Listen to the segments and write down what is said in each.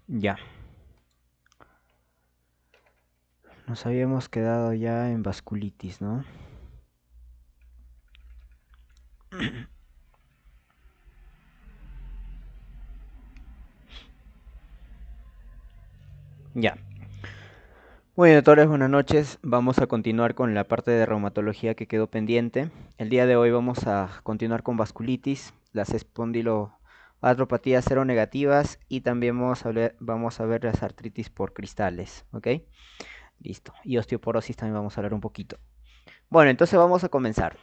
Ya, nos habíamos quedado ya en vasculitis, ¿no? Ya. Bueno, doctores, buenas noches. Vamos a continuar con la parte de reumatología que quedó pendiente. El día de hoy vamos a continuar con vasculitis, las espondiloartropatías seronegativas y también vamos a ver las artritis por cristales, ¿ok? Listo. Y osteoporosis también vamos a hablar un poquito. Bueno, entonces vamos a comenzar.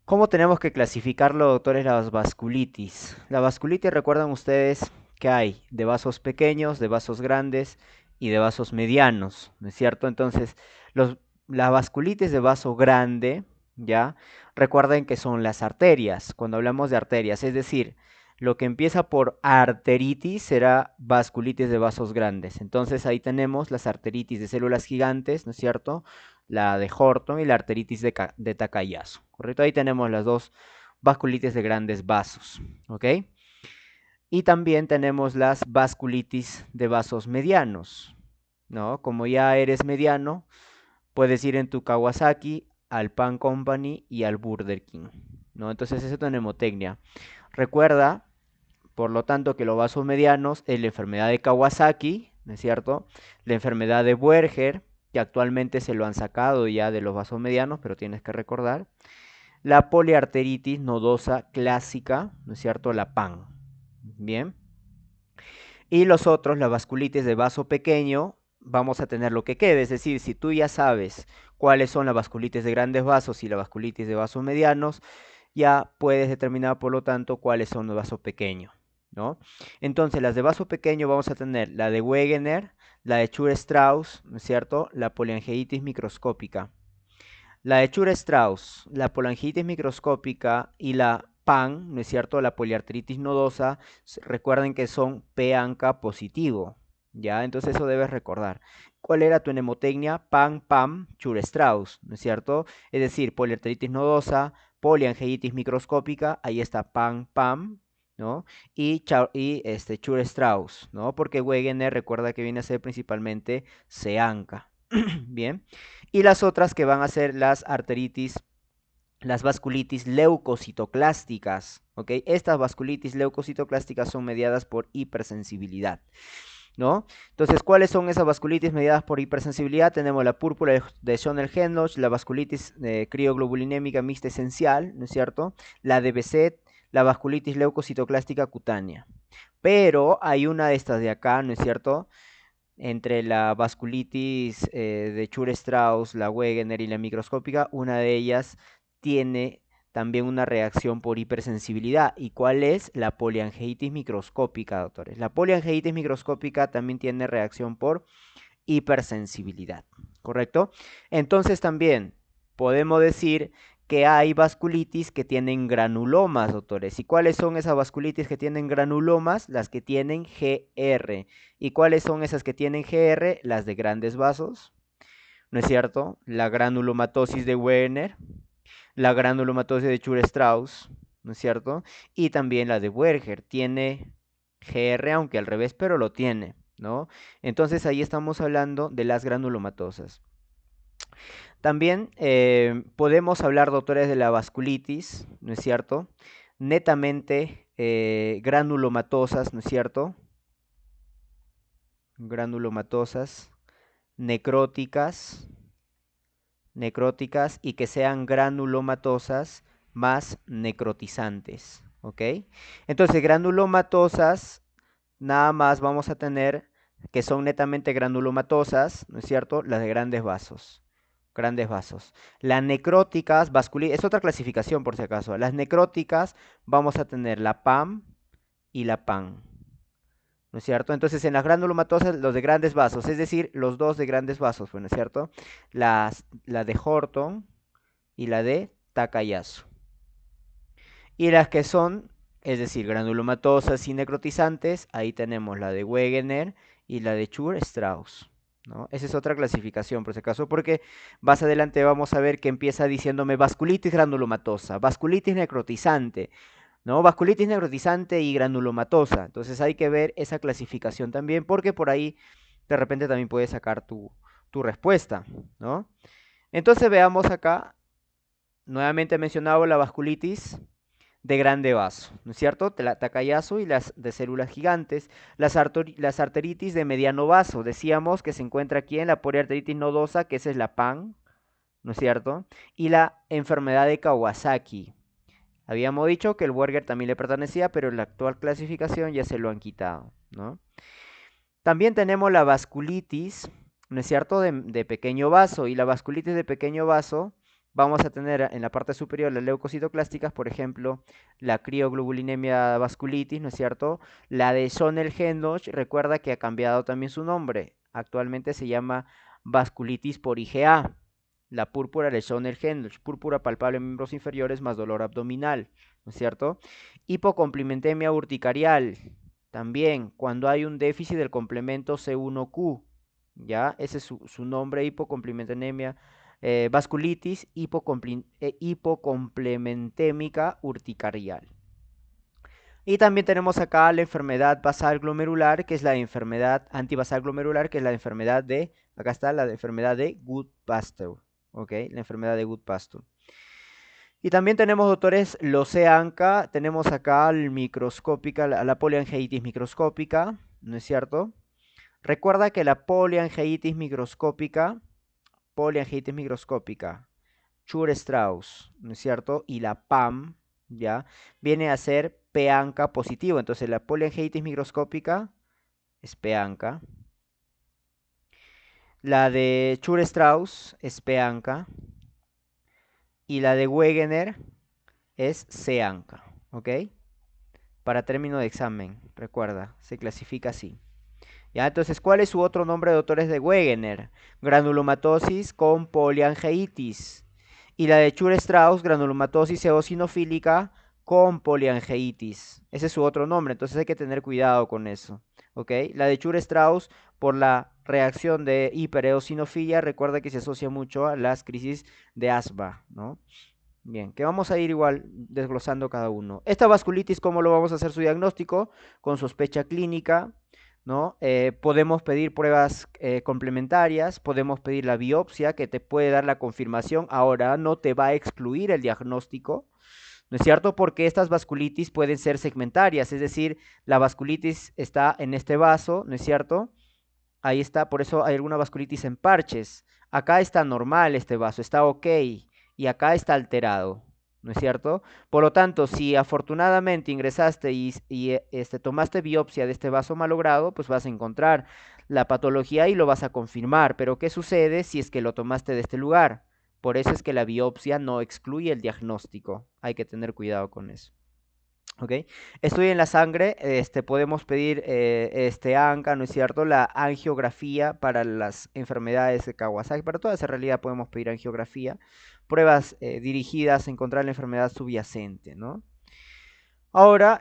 ¿Cómo tenemos que clasificarlo, doctores, las vasculitis? La vasculitis, recuerdan ustedes que hay de vasos pequeños, de vasos grandes y de vasos medianos, ¿no es cierto? Entonces, los, la vasculitis de vaso grande, ¿ya? Recuerden que son las arterias, cuando hablamos de arterias, es decir, lo que empieza por arteritis será vasculitis de vasos grandes. Entonces, ahí tenemos las arteritis de células gigantes, ¿no es cierto? La de Horton y la arteritis de Takayasu, ¿correcto? Ahí tenemos las dos vasculitis de grandes vasos, ¿ok? Y también tenemos las vasculitis de vasos medianos, ¿no? Como ya eres mediano, puedes ir en tu Kawasaki al Pan Company y al Burger King, ¿no? Entonces eso es tu mnemotecnia. Recuerda, por lo tanto, que los vasos medianos es la enfermedad de Kawasaki, ¿no es cierto? La enfermedad de Buerger, que actualmente se lo han sacado ya de los vasos medianos, pero tienes que recordar. La poliarteritis nodosa clásica, ¿no es cierto? La PAN. Bien. Y los otros, la vasculitis de vaso pequeño, vamos a tener lo que quede. Es decir, si tú ya sabes cuáles son las vasculitis de grandes vasos y la vasculitis de vasos medianos, ya puedes determinar, por lo tanto, cuáles son los vasos pequeños, ¿no? Entonces, las de vaso pequeño vamos a tener la de Wegener, la de Chur-Strauss, ¿no es cierto? La poliangiitis microscópica. La de Chur-Strauss, la poliangiitis microscópica y la PAN, ¿no es cierto? La poliartritis nodosa, recuerden que son P-ANCA positivo, ¿ya? Entonces eso debes recordar. ¿Cuál era tu mnemotecnia? PAN, PAM, Chur-Strauss, ¿no es cierto? Es decir, poliartritis nodosa, poliangiitis microscópica, ahí está PAN, PAM, ¿no? Y Chur-Strauss, ¿no? Porque Wegener recuerda que viene a ser principalmente C-ANCA. Bien. Y las otras que van a ser las arteritis, las vasculitis leucocitoclásticas, ¿ok? Estas vasculitis leucocitoclásticas son mediadas por hipersensibilidad, ¿no? Entonces, ¿cuáles son esas vasculitis mediadas por hipersensibilidad? Tenemos la púrpura de Schoenel-Henoch, la vasculitis crioglobulinémica mixta esencial, ¿no es cierto? La de Behçet, la vasculitis leucocitoclástica cutánea. Pero hay una de estas de acá, ¿no es cierto? Entre la vasculitis de Chur-Strauss, la Wegener y la microscópica, una de ellas tiene también una reacción por hipersensibilidad. ¿Y cuál es? La poliangiitis microscópica, doctores. La poliangiitis microscópica también tiene reacción por hipersensibilidad, ¿correcto? Entonces también podemos decir que hay vasculitis que tienen granulomas, doctores. ¿Y cuáles son esas vasculitis que tienen granulomas? Las que tienen GR. ¿Y cuáles son esas que tienen GR? Las de grandes vasos, ¿no es cierto? La granulomatosis de Werner, la granulomatosis de Chur-Strauss, ¿no es cierto? Y también la de Werger. Tiene GR, aunque al revés, pero lo tiene, ¿no? Entonces ahí estamos hablando de las granulomatosas. También podemos hablar, doctores, de la vasculitis, ¿no es cierto? Netamente granulomatosas, ¿no es cierto? Granulomatosas, necróticas, necróticas y que sean granulomatosas más necrotizantes, ¿ok? Entonces, granulomatosas, nada más vamos a tener que son netamente granulomatosas, ¿no es cierto? Las de grandes vasos. Grandes vasos. Las necróticas, es otra clasificación por si acaso. Las necróticas vamos a tener la PAM y la PAN, ¿no es cierto? Entonces en las granulomatosas los de grandes vasos, es decir, los dos de grandes vasos, ¿no es cierto? La de Horton y la de Takayasu. Y las que son, es decir, granulomatosas y necrotizantes, ahí tenemos la de Wegener y la de Chur-Strauss, ¿no? Esa es otra clasificación, por si acaso, porque más adelante vamos a ver que empieza diciéndome vasculitis granulomatosa, vasculitis necrotizante, ¿no? Vasculitis necrotizante y granulomatosa. Entonces hay que ver esa clasificación también, porque por ahí de repente también puedes sacar tu respuesta, ¿no? Entonces veamos acá, nuevamente he mencionado la vasculitis de grande vaso, ¿no es cierto? Takayasu y las de células gigantes. Las arteritis de mediano vaso, decíamos que se encuentra aquí en la poliarteritis nodosa, que esa es la PAN, ¿no es cierto? Y la enfermedad de Kawasaki. Habíamos dicho que el Buerger también le pertenecía, pero en la actual clasificación ya se lo han quitado, ¿no? También tenemos la vasculitis, ¿no es cierto?, de pequeño vaso. Y la vasculitis de pequeño vaso, vamos a tener en la parte superior las leucocitoclásticas, por ejemplo, la crioglobulinemia vasculitis, ¿no es cierto? La de Schonel-Henoch, recuerda que ha cambiado también su nombre. Actualmente se llama vasculitis por IgA. La púrpura de Schonel-Henoch, púrpura palpable en miembros inferiores más dolor abdominal, ¿no es cierto? Hipocomplimentemia urticarial, también cuando hay un déficit del complemento C1Q, ¿ya? Ese es su nombre, hipocomplementemia, vasculitis hipocomplementémica urticarial. Y también tenemos acá la enfermedad basal glomerular, que es la enfermedad antivasal glomerular, que es la enfermedad de, acá está la enfermedad de Goodpasture, ¿ok? La enfermedad de Goodpasture. Y también tenemos, doctores, Loceanca, tenemos acá el microscópica, la poliangeitis microscópica, ¿no es cierto? Recuerda que la poliangeitis microscópica, Chur-Strauss, ¿no es cierto? Y la PAM, ¿ya? Viene a ser PEANCA positivo. Entonces la poliangeitis microscópica es PEANCA. La de Chur-Strauss es PEANCA. Y la de Wegener es CEANCA, ¿ok? Para término de examen, recuerda, se clasifica así. ¿Ya? Entonces, ¿cuál es su otro nombre, doctores, de Wegener? Granulomatosis con poliangeitis. Y la de Chur-Strauss, granulomatosis eosinofílica con poliangeitis. Ese es su otro nombre, entonces hay que tener cuidado con eso. ¿Ok? La de Chur-Strauss, por la reacción de hipereosinofilia, recuerda que se asocia mucho a las crisis de asma, ¿no? Bien, que vamos a ir igual desglosando cada uno. Esta vasculitis, ¿cómo lo vamos a hacer su diagnóstico? Con sospecha clínica, ¿no? Podemos pedir pruebas complementarias, podemos pedir la biopsia que te puede dar la confirmación. Ahora no te va a excluir el diagnóstico, ¿no es cierto? Porque estas vasculitis pueden ser segmentarias, es decir, la vasculitis está en este vaso, ¿no es cierto? Ahí está, por eso hay alguna vasculitis en parches. Acá está normal este vaso, está ok, y acá está alterado, ¿no es cierto? Por lo tanto, si afortunadamente ingresaste y tomaste biopsia de este vaso malogrado, pues vas a encontrar la patología y lo vas a confirmar. Pero ¿qué sucede si es que lo tomaste de este lugar? Por eso es que la biopsia no excluye el diagnóstico. Hay que tener cuidado con eso. ¿Ok? Estudio en la sangre, podemos pedir ANCA, ¿no es cierto? La angiografía para las enfermedades de Kawasaki, para toda esa realidad podemos pedir angiografía, pruebas dirigidas a encontrar la enfermedad subyacente, ¿no? Ahora,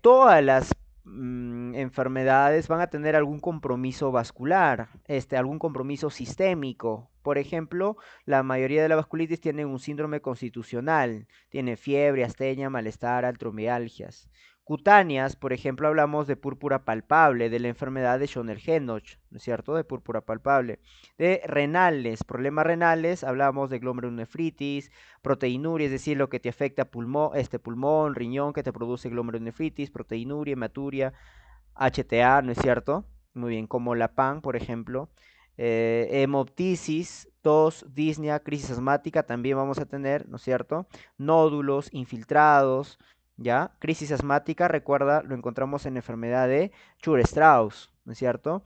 todas las enfermedades van a tener algún compromiso vascular, algún compromiso sistémico. Por ejemplo, la mayoría de la vasculitis tienen un síndrome constitucional, tiene fiebre, astenia, malestar, artromialgias. Cutáneas, por ejemplo, hablamos de púrpura palpable, de la enfermedad de Schonel-Henoch, ¿no es cierto? De púrpura palpable. De renales, problemas renales, hablamos de glomerulonefritis, proteinuria, es decir, lo que te afecta pulmón, riñón, que te produce glomerulonefritis, proteinuria, hematuria, HTA, ¿no es cierto? Muy bien, como la PAN, por ejemplo. Hemoptisis, tos, disnea, crisis asmática, también vamos a tener, ¿no es cierto? Nódulos, infiltrados, ¿ya? Crisis asmática, recuerda, lo encontramos en la enfermedad de Chur-Strauss, ¿no es cierto?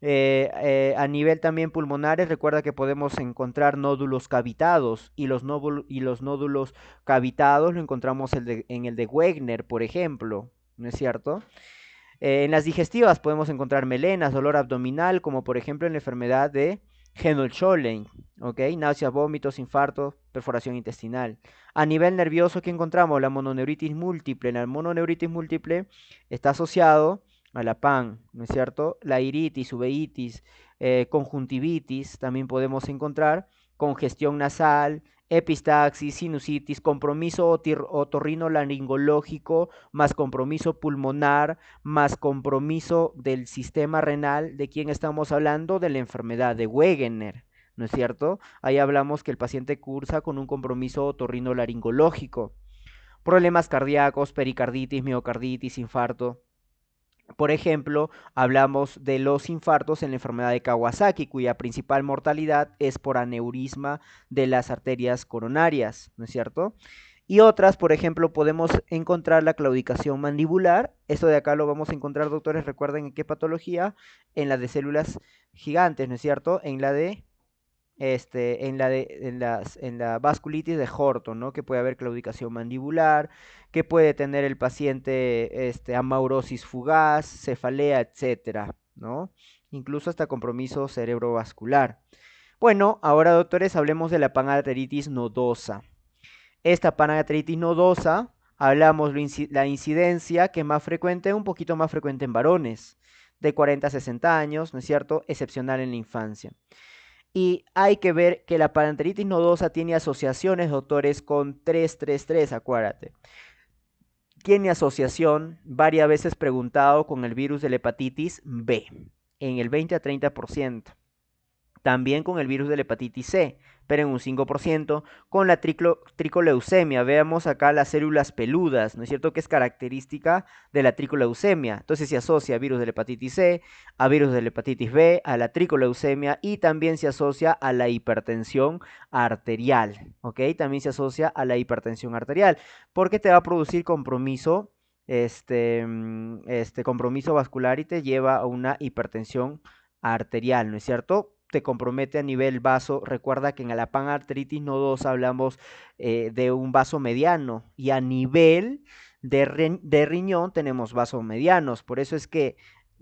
A nivel también pulmonares, recuerda que podemos encontrar nódulos cavitados y los nódulos cavitados lo encontramos en el de Wegener, por ejemplo, ¿no es cierto? En las digestivas podemos encontrar melenas, dolor abdominal, como por ejemplo en la enfermedad de Henoch-Schönlein, ¿ok? Náuseas, vómitos, infarto, perforación intestinal. A nivel nervioso, ¿qué encontramos? La mononeuritis múltiple. La mononeuritis múltiple está asociado a la PAN, ¿no es cierto? La iritis, uveitis, conjuntivitis, también podemos encontrar congestión nasal, epistaxis, sinusitis, compromiso otorrinolaringológico, más compromiso pulmonar, más compromiso del sistema renal. ¿De quién estamos hablando? De la enfermedad de Wegener, ¿no es cierto? Ahí hablamos que el paciente cursa con un compromiso otorrinolaringológico. Problemas cardíacos, pericarditis, miocarditis, infarto. Por ejemplo, hablamos de los infartos en la enfermedad de Kawasaki, cuya principal mortalidad es por aneurisma de las arterias coronarias, ¿no es cierto? Y otras, por ejemplo, podemos encontrar la claudicación mandibular. Esto de acá lo vamos a encontrar, doctores, recuerden en qué patología, en la de células gigantes, ¿no es cierto? En la vasculitis de Horton, ¿no? Que puede haber claudicación mandibular, que puede tener el paciente amaurosis fugaz, cefalea, etcétera, ¿no? Incluso hasta compromiso cerebrovascular. Bueno, ahora doctores, hablemos de la pancreatitis nodosa. Esta pancreatitis nodosa, hablamos la incidencia que es más frecuente, un poquito más frecuente en varones, de 40 a 60 años, ¿no es cierto? Excepcional en la infancia. Y hay que ver que la pancreatitis nodosa tiene asociaciones, doctores, con 333, acuérdate. Tiene asociación, varias veces preguntado, con el virus de la hepatitis B, en el 20 a 30%. También con el virus de la hepatitis C, pero en un 5%, con la tricoleucemia. Veamos acá las células peludas, ¿no es cierto? Que es característica de la tricoleucemia. Entonces se asocia a virus de la hepatitis C, a virus de la hepatitis B, a la tricoleucemia y también se asocia a la hipertensión arterial, ¿ok? También se asocia a la hipertensión arterial, porque te va a producir compromiso, compromiso vascular y te lleva a una hipertensión arterial, ¿no es cierto? Te compromete a nivel vaso. Recuerda que en la pancreatitis nodosa hablamos de un vaso mediano y a nivel de riñón tenemos vasos medianos. Por eso es que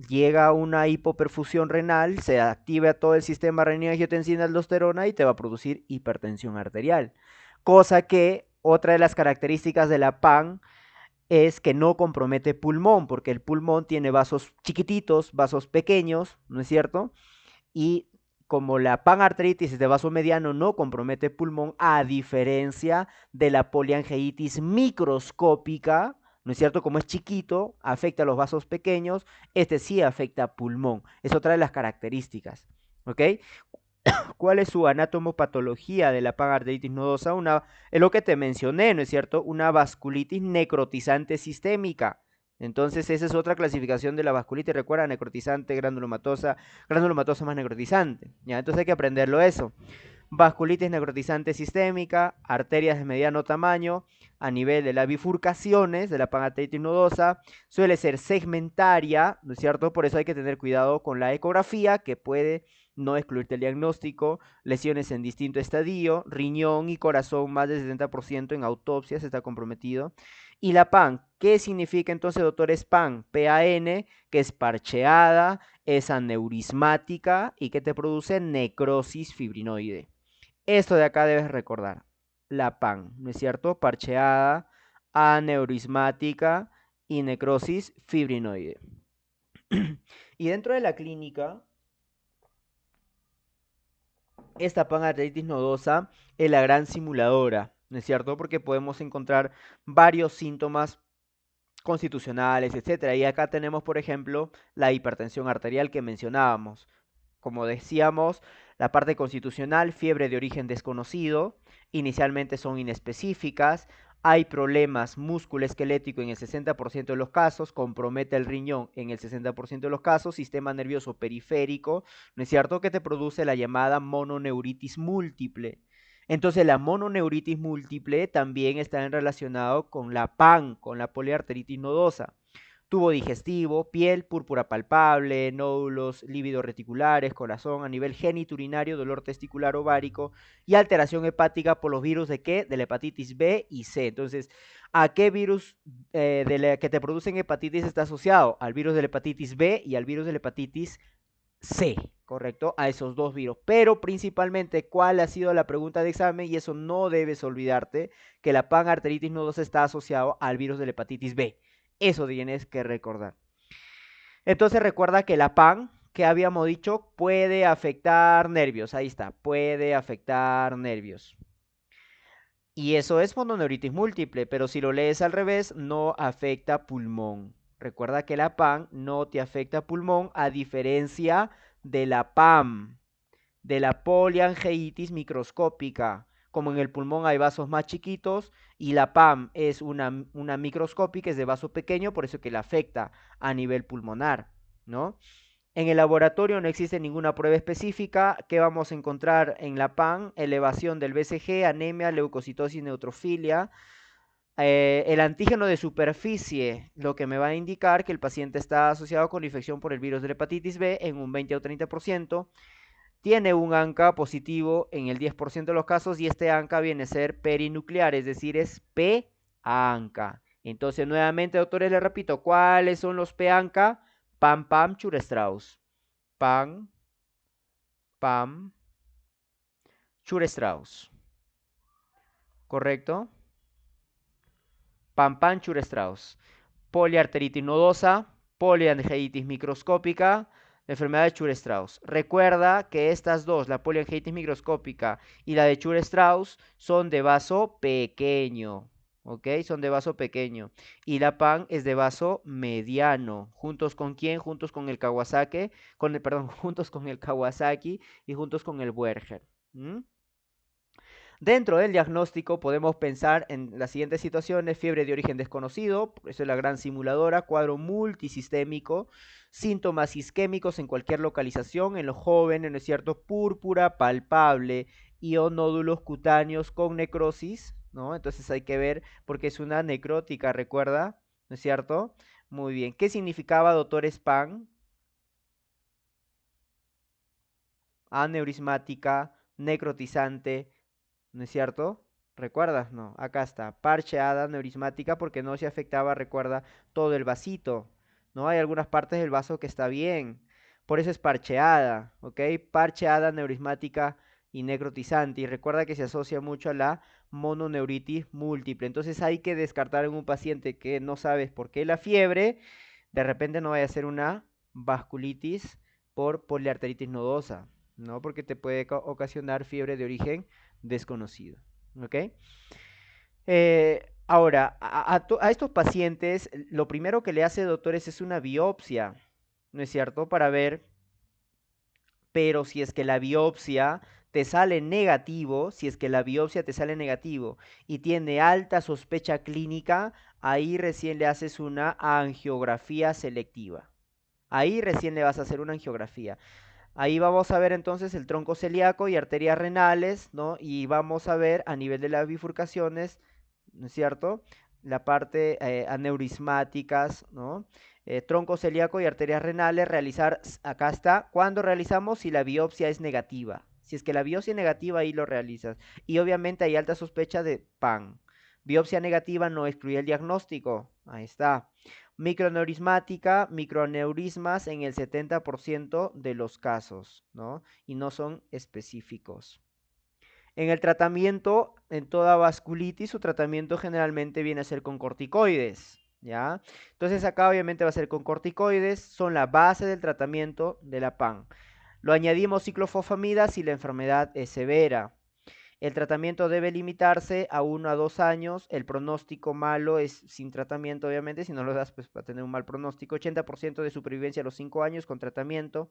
llega una hipoperfusión renal, se activa todo el sistema renina-angiotensina-aldosterona y te va a producir hipertensión arterial. Cosa que otra de las características de la PAN es que no compromete pulmón, porque el pulmón tiene vasos chiquititos, vasos pequeños, ¿no es cierto? Y como la panarteritis de vaso mediano no compromete pulmón, a diferencia de la poliangiitis microscópica, ¿no es cierto? Como es chiquito, afecta a los vasos pequeños, este sí afecta a pulmón. Es otra de las características, ¿ok? ¿Cuál es su anatomopatología de la pancreatitis nodosa? Es lo que te mencioné, ¿no es cierto? Una vasculitis necrotizante sistémica. Entonces, esa es otra clasificación de la vasculitis. Recuerda, necrotizante, granulomatosa más necrotizante. ¿Ya? Entonces hay que aprenderlo eso. Vasculitis necrotizante sistémica, arterias de mediano tamaño, a nivel de las bifurcaciones de la pancreatitis nodosa, suele ser segmentaria, ¿no es cierto? Por eso hay que tener cuidado con la ecografía, que puede no excluirte el diagnóstico, lesiones en distinto estadio, riñón y corazón, más del 70% en autopsias está comprometido. Y la PAN, ¿qué significa entonces, doctores? PAN, PAN, que es parcheada, es aneurismática y que te produce necrosis fibrinoide. Esto de acá debes recordar, la PAN, ¿no es cierto? Parcheada, aneurismática y necrosis fibrinoide. Y dentro de la clínica, esta pancreatitis nodosa es la gran simuladora, ¿no es cierto? Porque podemos encontrar varios síntomas constitucionales, etcétera. Y acá tenemos, por ejemplo, la hipertensión arterial que mencionábamos. Como decíamos, la parte constitucional, fiebre de origen desconocido, inicialmente son inespecíficas, hay problemas musculoesquelético en el 60% de los casos, compromete el riñón en el 60% de los casos, sistema nervioso periférico, ¿no es cierto? Que te produce la llamada mononeuritis múltiple. Entonces la mononeuritis múltiple también está relacionado con la PAN, con la poliarteritis nodosa. Tubo digestivo, piel, púrpura palpable, nódulos, lívidos reticulares, corazón, a nivel geniturinario, dolor testicular ovárico y alteración hepática por los virus de qué? De la hepatitis B y C. Entonces, ¿a qué virus que te producen hepatitis está asociado? Al virus de la hepatitis B y al virus de la hepatitis C, ¿correcto? A esos dos virus. Pero principalmente, ¿cuál ha sido la pregunta de examen? Y eso no debes olvidarte, que la pancreatitis nodosa está asociado al virus de la hepatitis B. Eso tienes que recordar. Entonces recuerda que la PAN, que habíamos dicho, puede afectar nervios. Ahí está, puede afectar nervios. Y eso es mononeuritis múltiple, pero si lo lees al revés, no afecta pulmón. Recuerda que la PAN no te afecta pulmón, a diferencia de la PAM, de la poliangeitis microscópica. Como en el pulmón hay vasos más chiquitos y la PAM es una microscópica, es de vaso pequeño, por eso que la afecta a nivel pulmonar, ¿no? En el laboratorio no existe ninguna prueba específica. ¿Qué vamos a encontrar en la PAN? Elevación del BCG, anemia, leucocitosis, neutrofilia. El antígeno de superficie, lo que me va a indicar que el paciente está asociado con infección por el virus de la hepatitis B en un 20 o 30%. Tiene un ANCA positivo en el 10% de los casos y este ANCA viene a ser perinuclear, es decir, es P-ANCA. Entonces, nuevamente, doctores, les repito, ¿cuáles son los P-ANCA? Pam, pam, Chur-Strauss. Pam, pam, Chur-Strauss. ¿Correcto? Pam, pam, Chur-Strauss. Poliarteritis nodosa, poliangeitis microscópica, la enfermedad de Chur-Strauss. Recuerda que estas dos, la poliangeitis microscópica y la de Chur-Strauss, son de vaso pequeño, ¿ok? Son de vaso pequeño. Y la PAN es de vaso mediano. ¿Juntos con quién? Juntos con el Kawasaki, perdón, juntos con el Kawasaki y juntos con el Buerger. ¿Mm? Dentro del diagnóstico podemos pensar en las siguientes situaciones: fiebre de origen desconocido, por eso es la gran simuladora, cuadro multisistémico, síntomas isquémicos en cualquier localización, en los jóvenes, ¿no es cierto? Púrpura palpable y o nódulos cutáneos con necrosis, ¿no? Entonces hay que ver porque es una necrótica, recuerda, ¿no es cierto? Muy bien. ¿Qué significaba, doctor Span? Aneurismática, necrotizante, ¿no es cierto? ¿Recuerdas? No, acá está, parcheada neurismática porque no se afectaba, recuerda, todo el vasito, ¿no? Hay algunas partes del vaso que está bien, por eso es parcheada, ¿ok? Parcheada neurismática y necrotizante, y recuerda que se asocia mucho a la mononeuritis múltiple, entonces hay que descartar en un paciente que no sabes por qué la fiebre, de repente no vaya a ser una vasculitis por poliarteritis nodosa, ¿no? Porque te puede ocasionar fiebre de origen desconocido. ¿Ok? Ahora, a estos pacientes, lo primero que le hace, doctores, es una biopsia, ¿no es cierto? Para ver, pero si es que la biopsia te sale negativo, si es que la biopsia te sale negativo y tiene alta sospecha clínica, ahí recién le haces una angiografía selectiva. Ahí recién le vas a hacer una angiografía. Ahí vamos a ver entonces el tronco celíaco y arterias renales, ¿no? Y vamos a ver a nivel de las bifurcaciones, ¿no es cierto? La parte aneurismáticas, ¿no? Tronco celíaco y arterias renales, realizar, acá está, ¿cuándo realizamos? Si la biopsia es negativa. Si es que la biopsia es negativa, ahí lo realizas. Y obviamente hay alta sospecha de PAN. Biopsia negativa no excluye el diagnóstico. Ahí está. Microneurismática, microaneurismas en el 70% de los casos, ¿no? Y no son específicos. En el tratamiento, en toda vasculitis, su tratamiento generalmente viene a ser con corticoides, ¿ya? Entonces acá obviamente va a ser con corticoides, son la base del tratamiento de la PAN. Lo añadimos ciclofosfamida si la enfermedad es severa. El tratamiento debe limitarse a 1 a 2 años. El pronóstico malo es sin tratamiento, obviamente. Si no lo das, pues va a tener un mal pronóstico. 80% de supervivencia a los 5 años con tratamiento.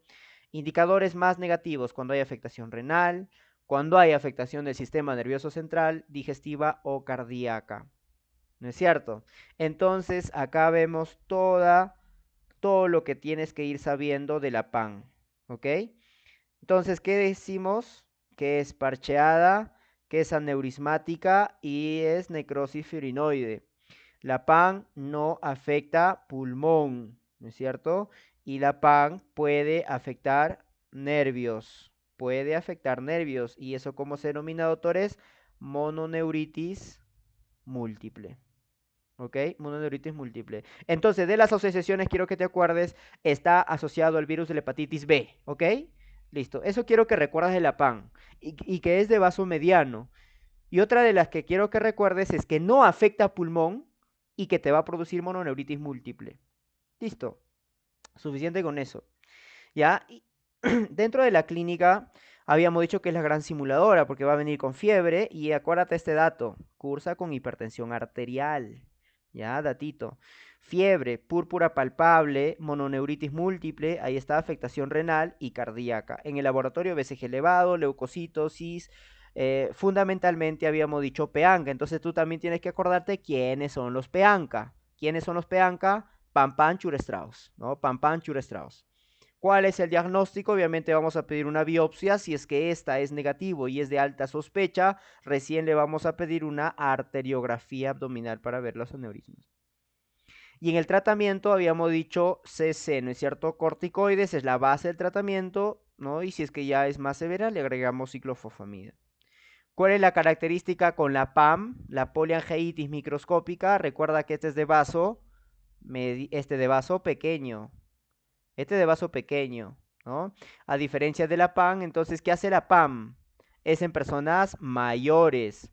Indicadores más negativos cuando hay afectación renal, cuando hay afectación del sistema nervioso central, digestiva o cardíaca. ¿No es cierto? Entonces, acá vemos todo lo que tienes que ir sabiendo de la PAN. ¿Ok? Entonces, ¿qué decimos? Que es parcheada, que es aneurismática y es necrosis fibrinoide. La PAN no afecta pulmón, ¿no es cierto? Y la PAN puede afectar nervios, puede afectar nervios. ¿Y eso cómo se denomina, doctores? Mononeuritis múltiple. ¿Ok? Mononeuritis múltiple. Entonces, de las asociaciones, quiero que te acuerdes, está asociado al virus de la hepatitis B. ¿Ok? Listo. Eso quiero que recuerdes de la PAN y que es de vaso mediano. Y otra de las que quiero que recuerdes es que no afecta pulmón y que te va a producir mononeuritis múltiple. Listo. Suficiente con eso. ¿Ya? Dentro de la clínica habíamos dicho que es la gran simuladora porque va a venir con fiebre y acuérdate este dato, cursa con hipertensión arterial. Ya, datito. Fiebre, púrpura palpable, mononeuritis múltiple, ahí está afectación renal y cardíaca. En el laboratorio BCG elevado, leucocitosis, fundamentalmente habíamos dicho PEANCA, entonces tú también tienes que acordarte quiénes son los PEANCA. ¿Quiénes son los PEANCA? Pam Chur-Strauss, ¿no? Pam Chur-Strauss. ¿Cuál es el diagnóstico? Obviamente vamos a pedir una biopsia. Si es que esta es negativo y es de alta sospecha, recién le vamos a pedir una arteriografía abdominal para ver los aneurismas. Y en el tratamiento habíamos dicho CC, ¿no es cierto? Corticoides es la base del tratamiento, ¿no? Y si es que ya es más severa, le agregamos ciclofosfamida. ¿Cuál es la característica con la PAM, la poliangeitis microscópica? Recuerda que este es de vaso, de vaso pequeño. Este de vaso pequeño, ¿no? A diferencia de la PAM, entonces, ¿qué hace la PAM? Es en personas mayores.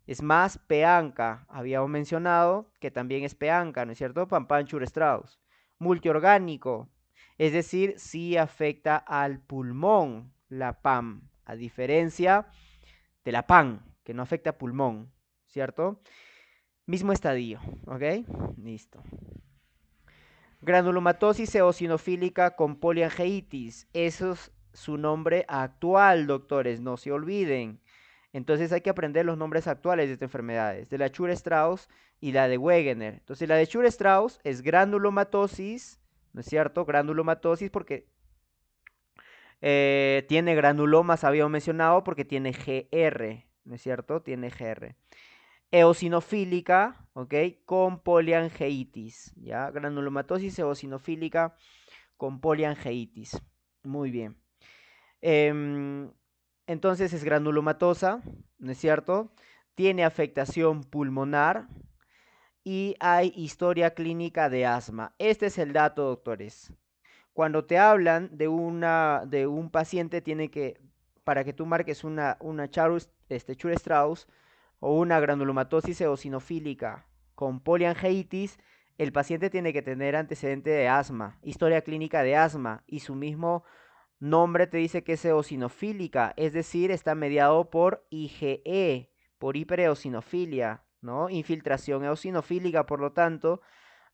Es más peanca. Habíamos mencionado que también es peanca, ¿no es cierto? Pampanchur-Strauss. Multiorgánico. Es decir, sí afecta al pulmón la PAM, a diferencia de la PAN, que no afecta a pulmón, ¿cierto? Mismo estadio, ¿ok? Listo. Granulomatosis eosinofílica con poliangeitis. Eso es su nombre actual, doctores, no se olviden. Entonces hay que aprender los nombres actuales de estas enfermedades, de la Chur-Strauss y la de Wegener. Entonces la de Chur-Strauss es granulomatosis, ¿no es cierto? Granulomatosis porque tiene granulomas, habíamos mencionado, porque tiene GR, ¿no es cierto? Tiene GR. Eosinofílica, ¿ok? Con poliangeitis, ¿ya? Granulomatosis eosinofílica con poliangeitis. Muy bien. Entonces es granulomatosa, ¿no es cierto? Tiene afectación pulmonar y hay historia clínica de asma. Este es el dato, doctores. Cuando te hablan de un paciente, para que tú marques una Chur-Strauss o una granulomatosis eosinofílica con poliangeitis, el paciente tiene que tener antecedente de asma, historia clínica de asma, y su mismo nombre te dice que es eosinofílica, es decir, está mediado por IgE, por hipereosinofilia, ¿no? Infiltración eosinofílica, por lo tanto,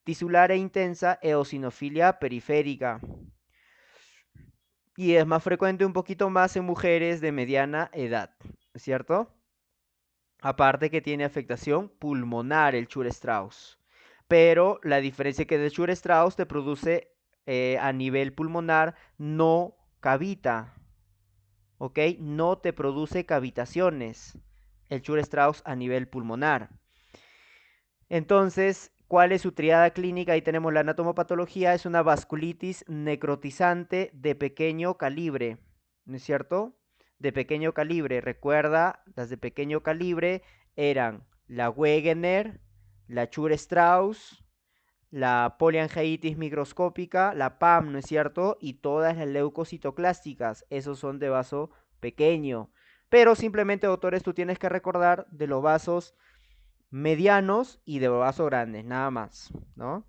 tisular e intensa eosinofilia periférica. Y es más frecuente un poquito más en mujeres de mediana edad, ¿cierto? Aparte que tiene afectación pulmonar el Chur-Strauss. Pero la diferencia es que el Chur-Strauss te produce a nivel pulmonar no cavita, ¿ok? No te produce cavitaciones el Chur-Strauss a nivel pulmonar. Entonces, ¿cuál es su triada clínica? Ahí tenemos la anatomopatología, es una vasculitis necrotizante de pequeño calibre, ¿no es cierto? De pequeño calibre. Recuerda, las de pequeño calibre eran la Wegener, la Chur-Strauss, la poliangeitis microscópica, la PAM, ¿no es cierto? Y todas las leucocitoclásticas, esos son de vaso pequeño. Pero simplemente, doctores, tú tienes que recordar de los vasos medianos y de vaso grandes, nada más, ¿no?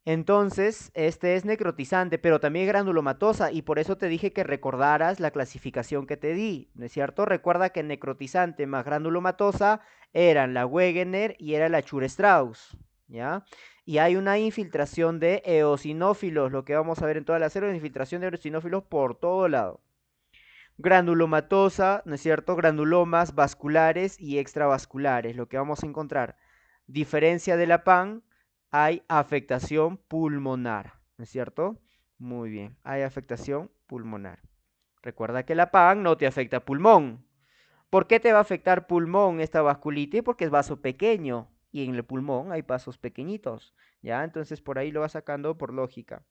Entonces, este es necrotizante, pero también granulomatosa, y por eso te dije que recordaras la clasificación que te di, ¿no es cierto? Recuerda que necrotizante más granulomatosa eran la Wegener y era la Chur-Strauss, ¿ya? Y hay una infiltración de eosinófilos, lo que vamos a ver en toda la serie, infiltración de eosinófilos por todo lado. Granulomatosa, ¿no es cierto? Granulomas vasculares y extravasculares, lo que vamos a encontrar. Diferencia de la PAN, hay afectación pulmonar, ¿no es cierto? Muy bien, hay afectación pulmonar. Recuerda que la PAN no te afecta pulmón. ¿Por qué te va a afectar pulmón esta vasculitis? Porque es vaso pequeño y en el pulmón hay vasos pequeñitos, ¿ya? Entonces por ahí lo vas sacando por lógica.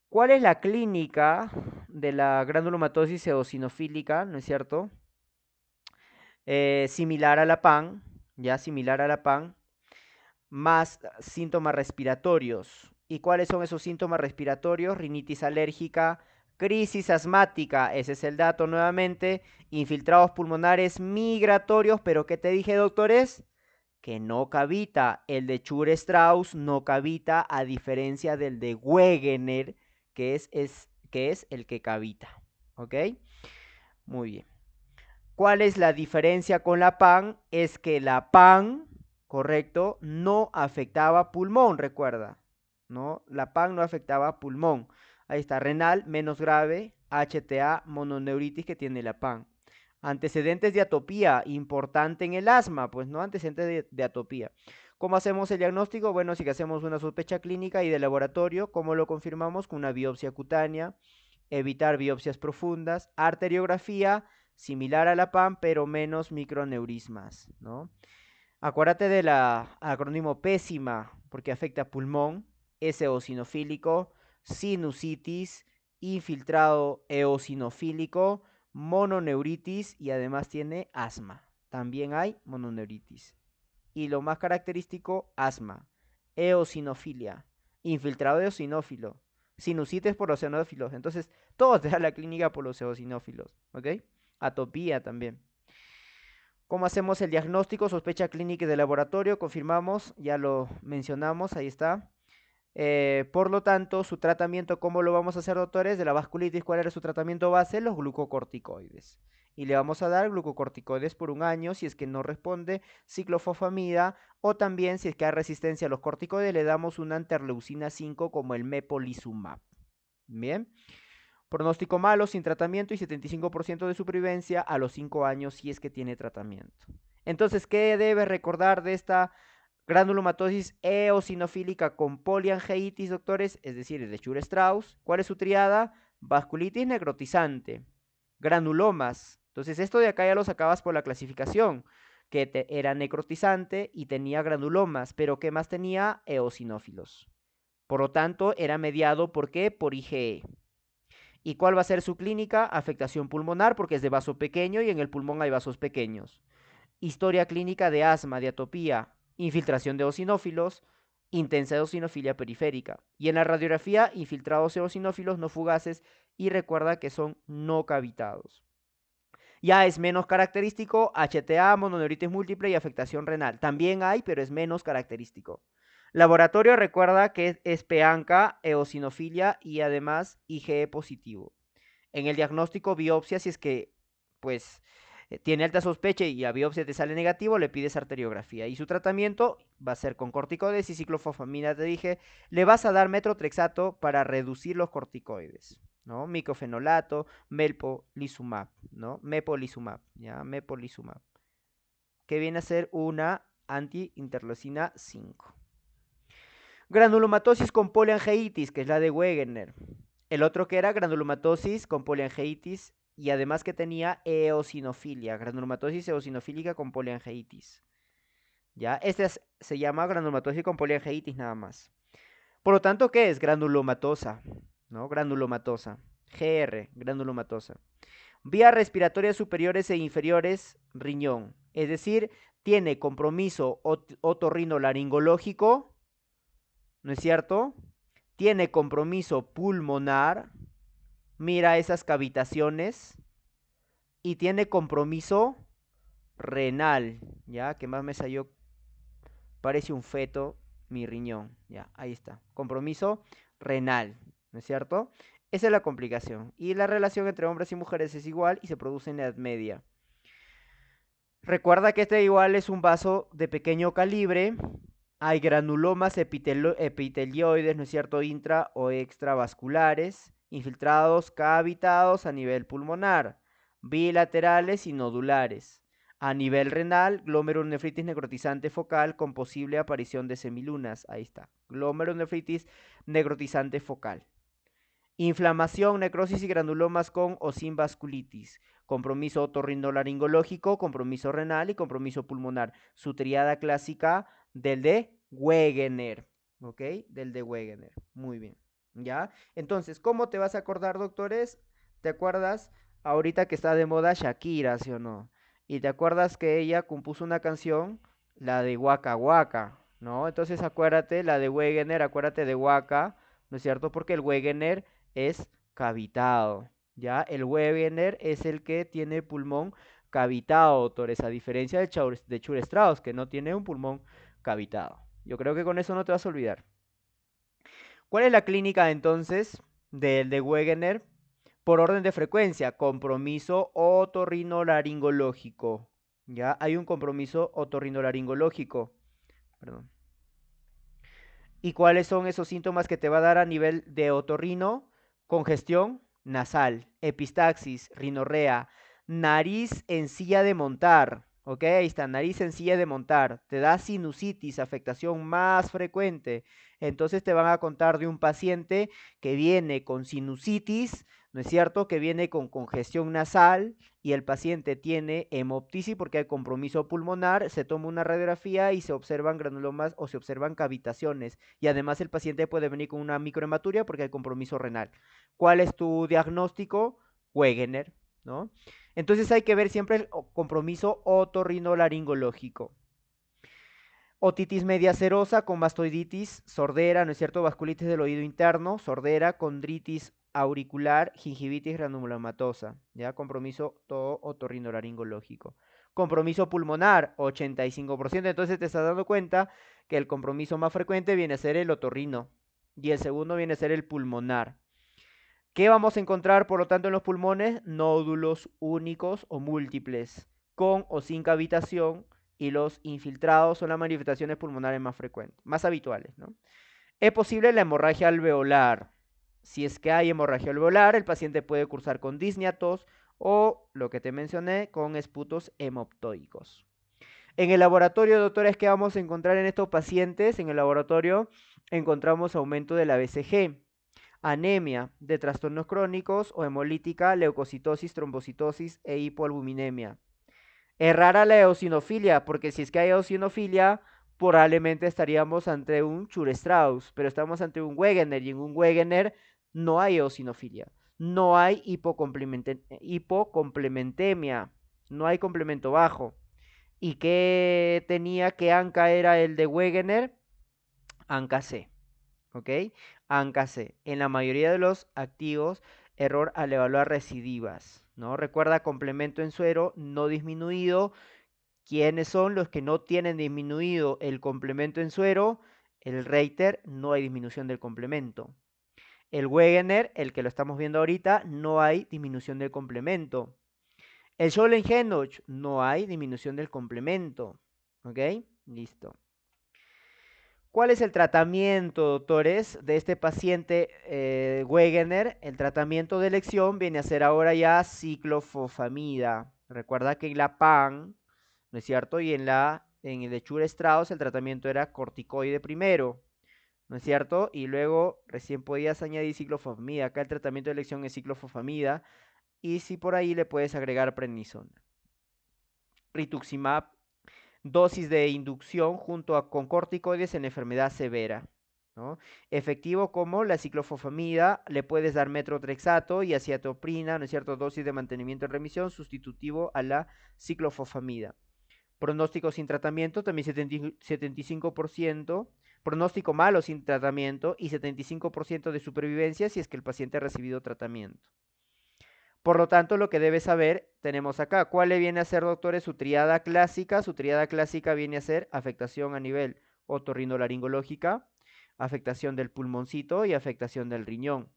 ¿Cuál es la clínica de la granulomatosis eosinofílica, no es cierto? Similar a la PAN, ya similar a la PAN, más síntomas respiratorios. ¿Y cuáles son esos síntomas respiratorios? Rinitis alérgica, crisis asmática, ese es el dato nuevamente, infiltrados pulmonares migratorios, pero ¿qué te dije, doctores? Que no cavita. El de Chur-Strauss no cavita, a diferencia del de Wegener, que es que es el que cavita. ¿Ok? Muy bien. ¿Cuál es la diferencia con la PAN? Es que la PAN, correcto, no afectaba pulmón, recuerda, ¿no? La PAN no afectaba pulmón. Ahí está, renal, menos grave, HTA, mononeuritis que tiene la PAN. Antecedentes de atopía, importante en el asma, pues no antecedentes de atopía. ¿Cómo hacemos el diagnóstico? Bueno, si hacemos una sospecha clínica y de laboratorio, ¿cómo lo confirmamos? Con una biopsia cutánea, evitar biopsias profundas, arteriografía, similar a la PAN, pero menos microneurismas, ¿no? Acuérdate del acrónimo pésima, porque afecta pulmón, es eosinofílico, sinusitis, infiltrado eosinofílico, mononeuritis y además tiene asma. También hay mononeuritis. Y lo más característico, asma, eosinofilia, infiltrado eosinófilo, sinusitis por los eosinófilos. Entonces, todo te da la clínica por los eosinófilos, ¿ok? Atopía también. ¿Cómo hacemos el diagnóstico? Sospecha clínica y de laboratorio, confirmamos, ya lo mencionamos, ahí está. Por lo tanto, su tratamiento, ¿cómo lo vamos a hacer, doctores? De la vasculitis, ¿cuál era su tratamiento base? Los glucocorticoides. Y le vamos a dar glucocorticoides por 1 año si es que no responde ciclofosfamida o también si es que hay resistencia a los corticoides le damos una interleucina 5 como el mepolizumab. Bien. Pronóstico malo, sin tratamiento y 75% de supervivencia a los 5 años si es que tiene tratamiento. Entonces, ¿qué debes recordar de esta granulomatosis eosinofílica con poliangeitis, doctores? Es decir, de Shure-Strauss. ¿Cuál es su triada? Vasculitis necrotizante, granulomas. Entonces, esto de acá ya lo sacabas por la clasificación, que era necrotizante y tenía granulomas, pero ¿qué más tenía? Eosinófilos. Por lo tanto, era mediado, ¿por qué? Por IgE. ¿Y cuál va a ser su clínica? Afectación pulmonar, porque es de vaso pequeño y en el pulmón hay vasos pequeños. Historia clínica de asma, de atopía, infiltración de eosinófilos, intensa eosinofilia periférica. Y en la radiografía, infiltrados eosinófilos no fugaces y recuerda que son no cavitados. Ya es menos característico HTA, mononeuritis múltiple y afectación renal. También hay, pero es menos característico. Laboratorio recuerda que es PEANCA, eosinofilia y además IgE positivo. En el diagnóstico biopsia, si es que pues tiene alta sospecha y a biopsia te sale negativo, le pides arteriografía. Y su tratamiento va a ser con corticoides y ciclofosfamina, te dije, le vas a dar metrotrexato para reducir los corticoides, ¿no? Micofenolato, melpolizumab, ¿no? Mepolizumab, ¿ya? Mepolizumab. Que viene a ser una anti-interleucina 5. Granulomatosis con poliangeitis, que es la de Wegener. El otro que era granulomatosis con poliangeitis y además que tenía eosinofilia, granulomatosis eosinofílica con poliangeitis. ¿Ya? Se llama granulomatosis con poliangeitis nada más. Por lo tanto, ¿qué es? Granulomatosa, ¿no? Granulomatosa. GR, granulomatosa. Vías respiratorias superiores e inferiores, riñón. Es decir, tiene compromiso otorrinolaringológico, ¿no es cierto? Tiene compromiso pulmonar, mira esas cavitaciones, y tiene compromiso renal, ¿ya? Que más me salió, parece un feto, mi riñón, ya, ahí está. Compromiso renal, ¿no es cierto? Esa es la complicación. Y la relación entre hombres y mujeres es igual y se produce en la edad media. Recuerda que este igual es un vaso de pequeño calibre. Hay granulomas epitelioides, ¿no es cierto? Intra o extravasculares, infiltrados, cavitados a nivel pulmonar, bilaterales y nodulares. A nivel renal, glomerulonefritis necrotizante focal con posible aparición de semilunas. Ahí está. Glomerulonefritis necrotizante focal. Inflamación, necrosis y granulomas con o sin vasculitis. Compromiso otorrinolaringológico, compromiso renal y compromiso pulmonar. Su triada clásica del de Wegener. ¿Ok? Del de Wegener. Muy bien. ¿Ya? Entonces, ¿cómo te vas a acordar, doctores? ¿Te acuerdas ahorita que está de moda Shakira, sí o no? Y te acuerdas que ella compuso una canción, la de Waka Waka, ¿no? Entonces acuérdate, la de Wegener, acuérdate de Waka, ¿no es cierto? Porque el Wegener es cavitado, ¿ya? El Wegener es el que tiene pulmón cavitado, doctores, a diferencia de Shure-Strauss, que no tiene un pulmón cavitado. Yo creo que con eso no te vas a olvidar. ¿Cuál es la clínica entonces? del de Wegener por orden de frecuencia, compromiso otorrinolaringológico. Ya hay un compromiso otorrinolaringológico. Perdón. ¿Y cuáles son esos síntomas que te va a dar a nivel de otorrino? Congestión nasal, epistaxis, rinorrea, nariz en silla de montar. Ok, ahí está, nariz en silla de montar. Te da sinusitis, afectación más frecuente. Entonces te van a contar de un paciente que viene con sinusitis, ¿no es cierto? Que viene con congestión nasal y el paciente tiene hemoptisis porque hay compromiso pulmonar, se toma una radiografía y se observan granulomas o se observan cavitaciones. Y además el paciente puede venir con una microhematuria porque hay compromiso renal. ¿Cuál es tu diagnóstico? Wegener, ¿no? Entonces hay que ver siempre el compromiso otorrinolaringológico. Otitis media serosa con mastoiditis, sordera, ¿no es cierto? Vasculitis del oído interno, sordera, condritis auricular, gingivitis granulomatosa, ¿ya? Compromiso todo otorrinolaringológico. Compromiso pulmonar, 85%. Entonces te estás dando cuenta que el compromiso más frecuente viene a ser el otorrino y el segundo viene a ser el pulmonar. ¿Qué vamos a encontrar, por lo tanto, en los pulmones? Nódulos únicos o múltiples, con o sin cavitación, y los infiltrados son las manifestaciones pulmonares más frecuentes, más habituales, ¿no? Es posible la hemorragia alveolar. Si es que hay hemorragia alveolar, el paciente puede cursar con disnea, tos o, lo que te mencioné, con esputos hemoptoicos. En el laboratorio, doctores, ¿qué vamos a encontrar en estos pacientes? En el laboratorio encontramos aumento de la BCG, anemia de trastornos crónicos o hemolítica, leucocitosis, trombocitosis e hipoalbuminemia. Es rara la eosinofilia, porque si es que hay eosinofilia, probablemente estaríamos ante un Chur-Strauss, pero estamos ante un Wegener, y en un Wegener no hay eosinofilia, no hay hipocomplementemia, no hay complemento bajo. ¿Y qué tenía, qué ANCA era el de Wegener? ANCA C. ¿Ok? ANCA C. En la mayoría de los activos, error al evaluar recidivas, ¿no? Recuerda complemento en suero no disminuido. ¿Quiénes son los que no tienen disminuido el complemento en suero? El Reiter, no hay disminución del complemento. El Wegener, el que lo estamos viendo ahorita, no hay disminución del complemento. El Scholen-Henoch, no hay disminución del complemento. ¿Ok? Listo. ¿Cuál es el tratamiento, doctores, de este paciente Wegener? El tratamiento de elección viene a ser ahora ya ciclofosfamida. Recuerda que en la PAN, ¿no es cierto? Y en el de Chur-Strauss el tratamiento era corticoide primero, ¿no es cierto? Y luego recién podías añadir ciclofosfamida. Acá el tratamiento de elección es ciclofosfamida y si por ahí le puedes agregar prednisona. Rituximab, dosis de inducción con corticoides en enfermedad severa, ¿no? Efectivo como la ciclofosfamida, le puedes dar metotrexato y aciatoprina, ¿no es cierto? Dosis de mantenimiento en remisión, sustitutivo a la ciclofosfamida. Pronóstico sin tratamiento, también 75%. Pronóstico malo sin tratamiento y 75% de supervivencia si es que el paciente ha recibido tratamiento. Por lo tanto, lo que debes saber, tenemos acá, ¿cuál le viene a ser, doctores? Su triada clásica. Su triada clásica viene a ser afectación a nivel otorrinolaringológica, afectación del pulmoncito y afectación del riñón.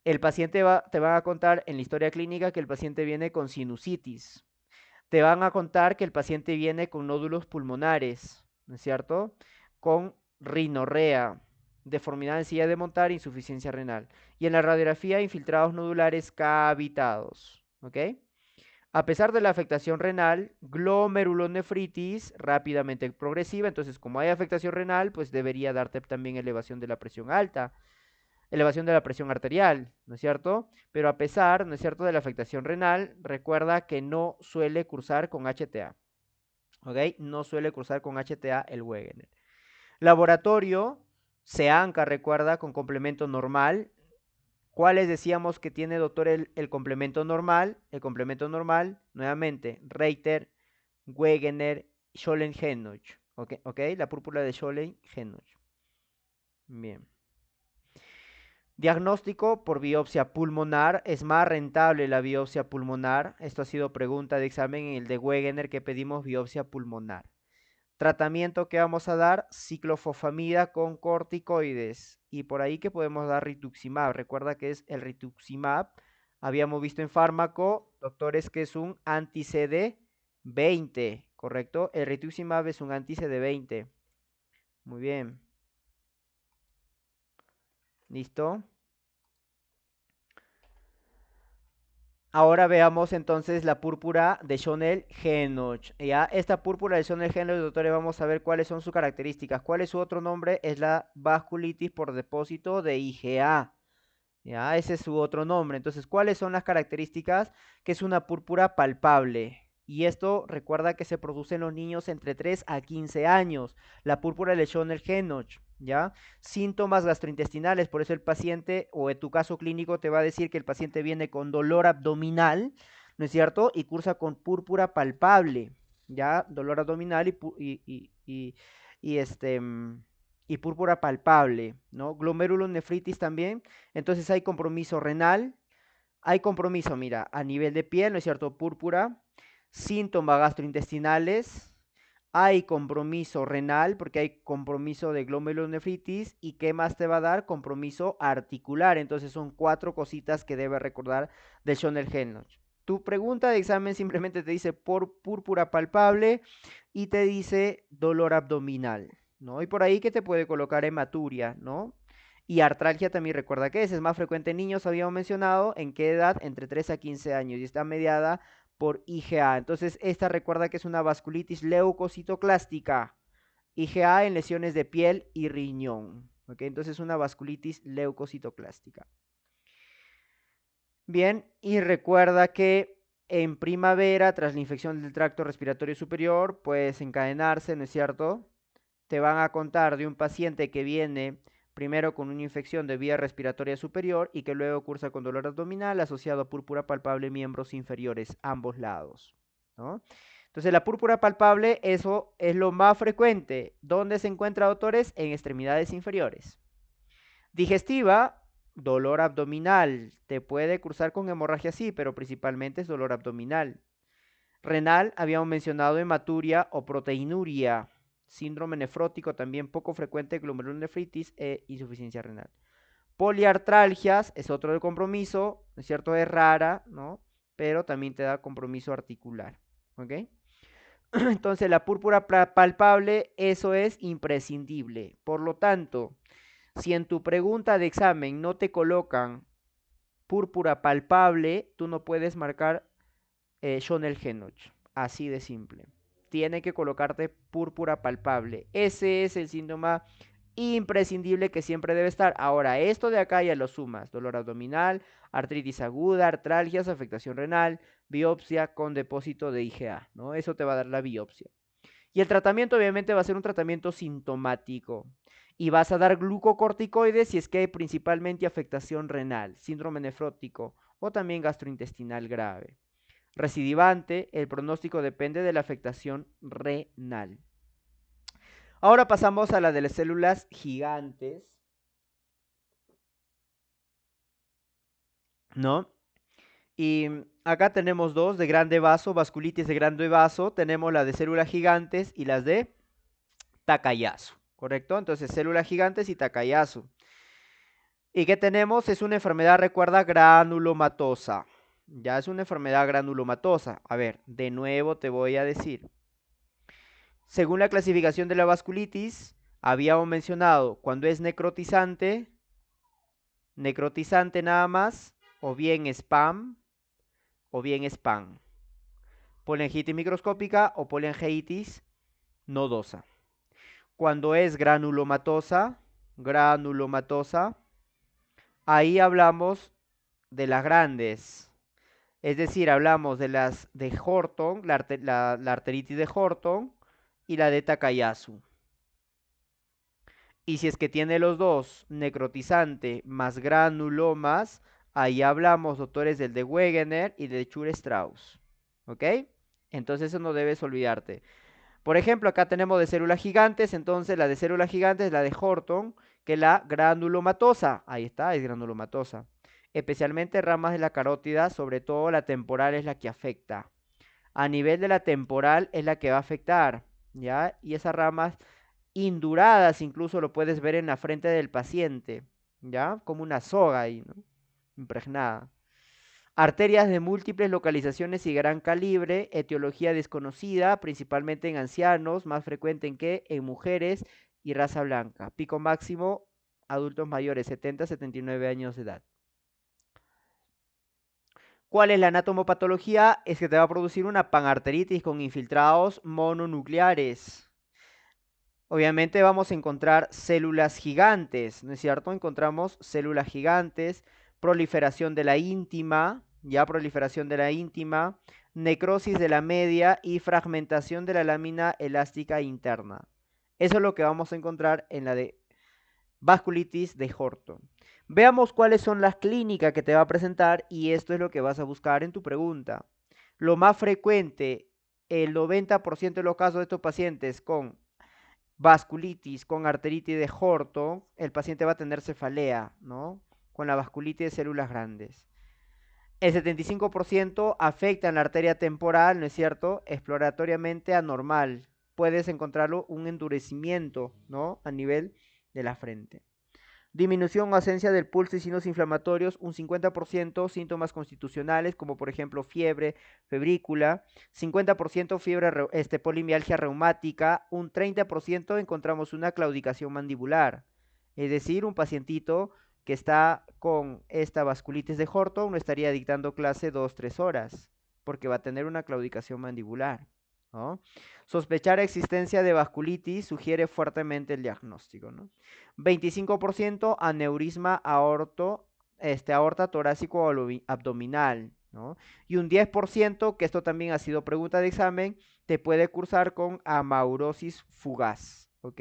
El paciente te va a contar en la historia clínica que el paciente viene con sinusitis. Te van a contar que el paciente viene con nódulos pulmonares, ¿no es cierto? Con rinorrea, deformidad en silla de montar, insuficiencia renal. Y en la radiografía, infiltrados nodulares cavitados, ¿ok? A pesar de la afectación renal, glomerulonefritis rápidamente progresiva, entonces como hay afectación renal, pues debería darte también elevación de la presión alta, elevación de la presión arterial, ¿no es cierto? Pero a pesar, ¿no es cierto?, de la afectación renal, recuerda que no suele cursar con HTA, ¿ok? No suele cursar con HTA el Wegener. Laboratorio, se ANCA, recuerda, con complemento normal. ¿Cuáles decíamos que tiene, doctor, el complemento normal? El complemento normal, nuevamente, Reiter, Wegener, Scholen-Henoch, ¿ok? La púrpura de Scholen-Henoch. Bien. Diagnóstico por biopsia pulmonar. Es más rentable la biopsia pulmonar. Esto ha sido pregunta de examen en el de Wegener que pedimos biopsia pulmonar. Tratamiento que vamos a dar, ciclofosfamida con corticoides. Y por ahí que podemos dar rituximab. Recuerda que es el rituximab. Habíamos visto en fármaco, doctores, que es un anti-CD20, ¿correcto? El rituximab es un anti-CD20. Muy bien. ¿Listo? Ahora veamos entonces la púrpura de Schonel-Henoch. Ya, esta púrpura de Schonel-Henoch, doctores, vamos a ver cuáles son sus características. ¿Cuál es su otro nombre? Es la vasculitis por depósito de IgA. Ya, ese es su otro nombre. Entonces, ¿cuáles son las características? Que es una púrpura palpable. Y esto recuerda que se produce en los niños entre 3 a 15 años. La púrpura de Schonel-Henoch, ¿ya? Síntomas gastrointestinales, por eso el paciente, o en tu caso clínico, te va a decir que el paciente viene con dolor abdominal, ¿no es cierto? Y cursa con púrpura palpable, ¿ya? Dolor abdominal y púrpura palpable, ¿no? Glomerulonefritis también. Entonces hay compromiso renal, hay compromiso, mira, a nivel de piel, ¿no es cierto? Púrpura, síntomas gastrointestinales, hay compromiso renal, porque hay compromiso de glomerulonefritis, y ¿qué más te va a dar? Compromiso articular. Entonces son cuatro cositas que debes recordar de Schonel-Henoch. Tu pregunta de examen simplemente te dice por púrpura palpable y te dice dolor abdominal, ¿no? Y por ahí que te puede colocar hematuria, ¿no? Y artralgia también recuerda que es más frecuente en niños, habíamos mencionado, ¿en qué edad? Entre 3 a 15 años y está mediada por IgA. Entonces, esta recuerda que es una vasculitis leucocitoclástica. IgA en lesiones de piel y riñón. ¿Ok? Entonces, una vasculitis leucocitoclástica. Bien, y recuerda que en primavera, tras la infección del tracto respiratorio superior, puede desencadenarse, ¿no es cierto? Te van a contar de un paciente que viene primero con una infección de vía respiratoria superior y que luego cursa con dolor abdominal asociado a púrpura palpable en miembros inferiores, ambos lados, ¿no? Entonces la púrpura palpable, eso es lo más frecuente. ¿Dónde se encuentra, doctores? En extremidades inferiores. Digestiva, dolor abdominal. Te puede cursar con hemorragia, sí, pero principalmente es dolor abdominal. Renal, habíamos mencionado hematuria o proteinuria. Síndrome nefrótico, también poco frecuente, glomerulonefritis e insuficiencia renal. Poliartralgias es otro de compromiso, ¿no es cierto? Es rara, ¿no? Pero también te da compromiso articular, ¿ok? Entonces la púrpura palpable, eso es imprescindible. Por lo tanto, si en tu pregunta de examen no te colocan púrpura palpable, tú no puedes marcar Schonel-Henoch. Así de simple. Tiene que colocarte púrpura palpable. Ese es el síntoma imprescindible que siempre debe estar. Ahora, esto de acá ya lo sumas. Dolor abdominal, artritis aguda, artralgias, afectación renal, biopsia con depósito de IgA, ¿no? Eso te va a dar la biopsia. Y el tratamiento obviamente va a ser un tratamiento sintomático. Y vas a dar glucocorticoides si es que hay principalmente afectación renal, síndrome nefrótico o también gastrointestinal grave. Recidivante, el pronóstico depende de la afectación renal. Ahora pasamos a la de las células gigantes, ¿no? Y acá tenemos dos de grande vaso, vasculitis de grande vaso, tenemos la de células gigantes y las de Takayasu, ¿correcto? Entonces, células gigantes y Takayasu. ¿Y qué tenemos? Es una enfermedad, recuerda, granulomatosa. Ya es una enfermedad granulomatosa. A ver, de nuevo te voy a decir. Según la clasificación de la vasculitis, habíamos mencionado cuando es necrotizante nada más, o bien spam, o bien spam. Polengitis microscópica o polengitis nodosa. Cuando es granulomatosa, ahí hablamos de las grandes. Es decir, hablamos de las de Horton, la arteritis de Horton y la de Takayasu. Y si es que tiene los dos, necrotizante más granulomas, ahí hablamos, doctores, del de Wegener y de Chur-Strauss. ¿Ok? Entonces eso no debes olvidarte. Por ejemplo, acá tenemos de células gigantes, entonces la de células gigantes es la de Horton, que es la granulomatosa. Ahí está, es granulomatosa. Especialmente ramas de la carótida, sobre todo la temporal es la que afecta. A nivel de la temporal es la que va a afectar. ¿ya? Y esas ramas induradas incluso lo puedes ver en la frente del paciente, ¿ya? Como una soga ahí, ¿no? Impregnada. Arterias de múltiples localizaciones y gran calibre, etiología desconocida, principalmente en ancianos, más frecuente en mujeres y raza blanca. Pico máximo, adultos mayores, 70 a 79 años de edad. ¿Cuál es la anatomopatología? Es que te va a producir una panarteritis con infiltrados mononucleares. Obviamente vamos a encontrar células gigantes, ¿no es cierto? Encontramos células gigantes, proliferación de la íntima, ya proliferación de la íntima, necrosis de la media y fragmentación de la lámina elástica interna. Eso es lo que vamos a encontrar en la de vasculitis de Horton. Veamos cuáles son las clínicas que te va a presentar y esto es lo que vas a buscar en tu pregunta. Lo más frecuente, el 90% de los casos de estos pacientes con vasculitis con arteritis de Horton, el paciente va a tener cefalea, ¿no? Con la vasculitis de células grandes. El 75% afecta en la arteria temporal, ¿no es cierto? Exploratoriamente anormal. Puedes encontrarlo un endurecimiento, ¿no? A nivel de la frente. Disminución o ausencia del pulso y signos inflamatorios, un 50% síntomas constitucionales, como por ejemplo fiebre, febrícula, 50% fiebre, polimialgia reumática, un 30% encontramos una claudicación mandibular, es decir, un pacientito que está con esta vasculitis de Horton no estaría dictando clase 2-3 horas, porque va a tener una claudicación mandibular, ¿no? Sospechar existencia de vasculitis sugiere fuertemente el diagnóstico, ¿no? 25% aneurisma aorta torácico abdominal, ¿no? Y un 10%, que esto también ha sido pregunta de examen, te puede cursar con amaurosis fugaz, ¿ok?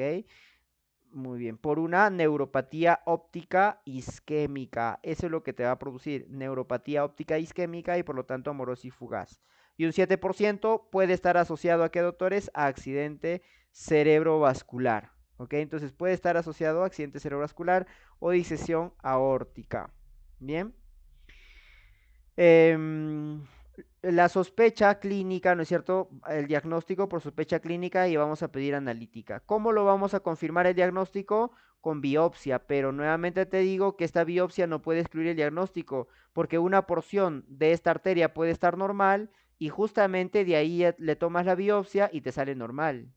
Muy bien, por una neuropatía óptica isquémica. Eso es lo que te va a producir, neuropatía óptica isquémica y por lo tanto amaurosis fugaz. Y un 7% puede estar asociado a qué, doctores? A accidente cerebrovascular. ¿Ok? Entonces puede estar asociado a accidente cerebrovascular o disección aórtica. Bien. Em, la sospecha clínica, ¿no es cierto? El diagnóstico por sospecha clínica y vamos a pedir analítica. ¿Cómo lo vamos a confirmar el diagnóstico? Con biopsia, pero nuevamente te digo que esta biopsia no puede excluir el diagnóstico, porque una porción de esta arteria puede estar normal y justamente de ahí le tomas la biopsia y te sale normal,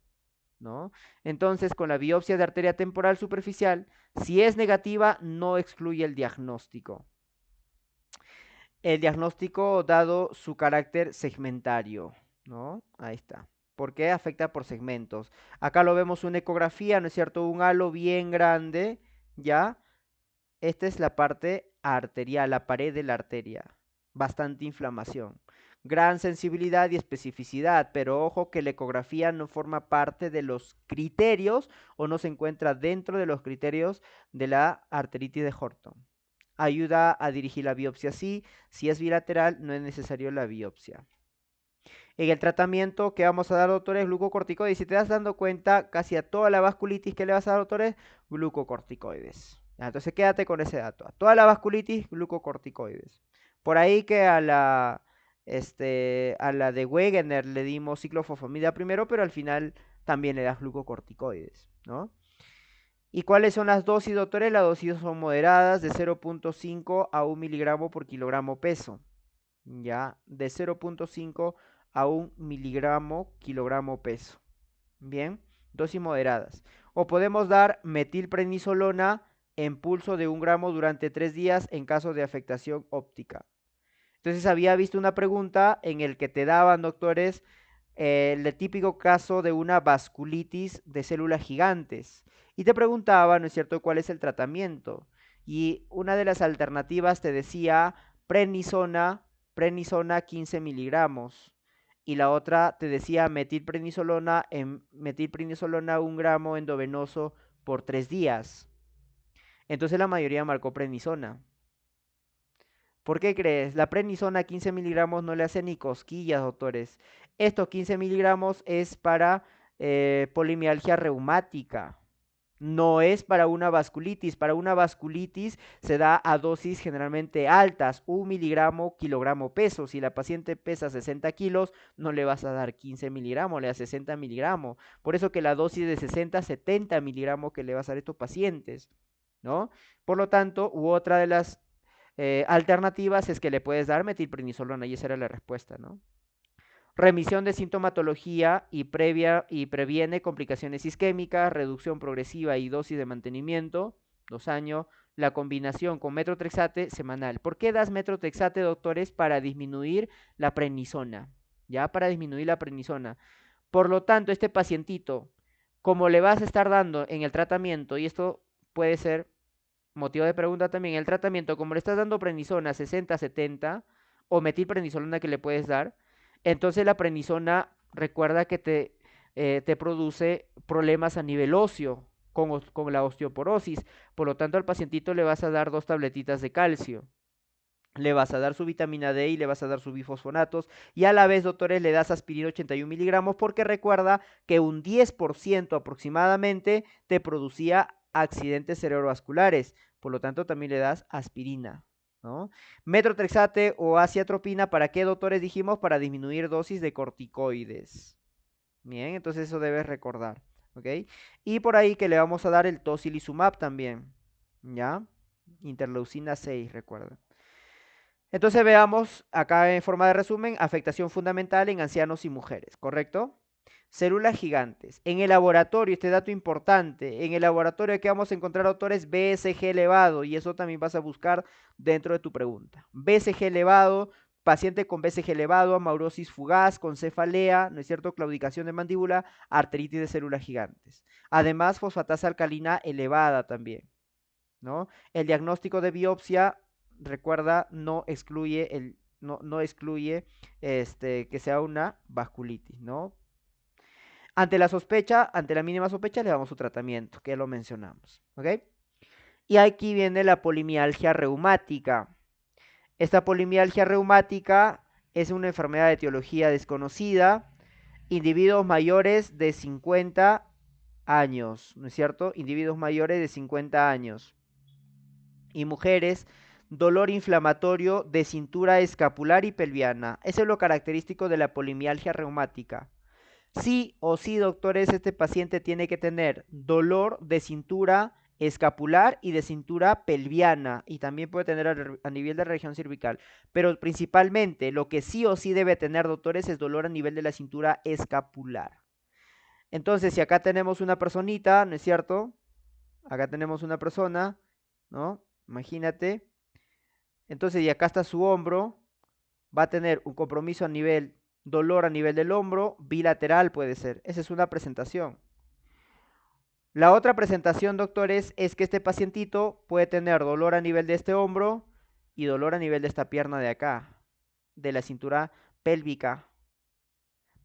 ¿no? Entonces, con la biopsia de arteria temporal superficial, si es negativa, no excluye el diagnóstico. El diagnóstico dado su carácter segmentario, ¿no? Ahí está. ¿Por qué? Afecta por segmentos. Acá lo vemos una ecografía, ¿no es cierto? Un halo bien grande, ¿ya? Esta es la parte arterial, la pared de la arteria. Bastante inflamación. Gran sensibilidad y especificidad, pero ojo que la ecografía no forma parte de los criterios o no se encuentra dentro de los criterios de la arteritis de Horton. Ayuda a dirigir la biopsia sí, si es bilateral no es necesario la biopsia. En el tratamiento que vamos a dar, doctores, glucocorticoides. Si te das dando cuenta, casi a toda la vasculitis que le vas a dar, doctores, glucocorticoides. Entonces quédate con ese dato. A toda la vasculitis, glucocorticoides. Por ahí que a la de Wegener le dimos ciclofosfamida primero, pero al final también le das glucocorticoides, ¿no? ¿Y cuáles son las dosis, doctores? Las dosis son moderadas, de 0.5 a 1 miligramo por kilogramo peso. Ya, de 0.5 a 1 miligramo kilogramo peso. Bien, dosis moderadas. O podemos dar metilprednisolona en pulso de 1 gramo durante 3 días en caso de afectación óptica. Entonces había visto una pregunta en el que te daban, doctores, el típico caso de una vasculitis de células gigantes. Y te preguntaba, ¿no es cierto?, cuál es el tratamiento. Y una de las alternativas te decía prednisona 15 miligramos. Y la otra te decía metilprednisolona 1 gramo endovenoso por 3 días. Entonces la mayoría marcó prednisona. ¿Por qué crees? La prednisona 15 miligramos no le hace ni cosquillas, doctores. Estos 15 miligramos es para polimialgia reumática. No es para una vasculitis. Para una vasculitis se da a dosis generalmente altas, 1 miligramo kilogramo peso. Si la paciente pesa 60 kilos, no le vas a dar 15 miligramos, le das 60 miligramos. Por eso que la dosis de 60 a 70 miligramos que le vas a dar a estos pacientes, ¿no? Por lo tanto, u otra de las alternativas es que le puedes dar metilprednisolona y esa era la respuesta, ¿no? Remisión de sintomatología y previene complicaciones isquémicas, reducción progresiva y dosis de mantenimiento, 2 años. La combinación con metrotrexate semanal. ¿Por qué das metrotrexate, doctores? Para disminuir la prednisona, ¿ya? Para disminuir la prednisona. Por lo tanto, este pacientito, como le vas a estar dando en el tratamiento, y esto puede ser motivo de pregunta también, el tratamiento, como le estás dando prednisona 60-70 o metilprednisolona que le puedes dar, entonces la prednisona recuerda que te produce problemas a nivel óseo con la osteoporosis. Por lo tanto, al pacientito le vas a dar 2 tabletitas de calcio. Le vas a dar su vitamina D y le vas a dar sus bifosfonatos. Y a la vez, doctores, le das aspirina 81 miligramos porque recuerda que un 10% aproximadamente te producía accidentes cerebrovasculares. Por lo tanto, también le das aspirina, ¿no? Metrotrexate o aciatropina, ¿para qué, doctores? Dijimos para disminuir dosis de corticoides. Bien, entonces eso debes recordar, ¿ok? Y por ahí que le vamos a dar el tocilizumab también, ¿ya? Interleucina 6, recuerda. Entonces veamos acá en forma de resumen, afectación fundamental en ancianos y mujeres, ¿correcto? Células gigantes. En el laboratorio, este dato importante, en el laboratorio que vamos a encontrar autores BSG elevado y eso también vas a buscar dentro de tu pregunta. BSG elevado, paciente con BSG elevado, amaurosis fugaz, con cefalea, ¿no es cierto? Claudicación de mandíbula, arteritis de células gigantes. Además, fosfatasa alcalina elevada también, ¿no? El diagnóstico de biopsia, recuerda, no excluye que sea una vasculitis, ¿no? Ante la sospecha, ante la mínima sospecha, le damos su tratamiento, que lo mencionamos, ¿ok? Y aquí viene la polimialgia reumática. Esta polimialgia reumática es una enfermedad de etiología desconocida, individuos mayores de 50 años, ¿no es cierto? Individuos mayores de 50 años. Y mujeres, dolor inflamatorio de cintura escapular y pelviana. Eso es lo característico de la polimialgia reumática. Sí o sí, doctores, este paciente tiene que tener dolor de cintura escapular y de cintura pelviana y también puede tener a nivel de la región cervical, pero principalmente lo que sí o sí debe tener, doctores, es dolor a nivel de la cintura escapular. Entonces, si acá tenemos una personita, ¿no es cierto? Acá tenemos una persona, ¿no? Imagínate. Entonces, y acá está su hombro, va a tener un compromiso a nivel, dolor a nivel del hombro, bilateral puede ser. Esa es una presentación. La otra presentación, doctores, es que este pacientito puede tener dolor a nivel de este hombro y dolor a nivel de esta pierna de acá, de la cintura pélvica.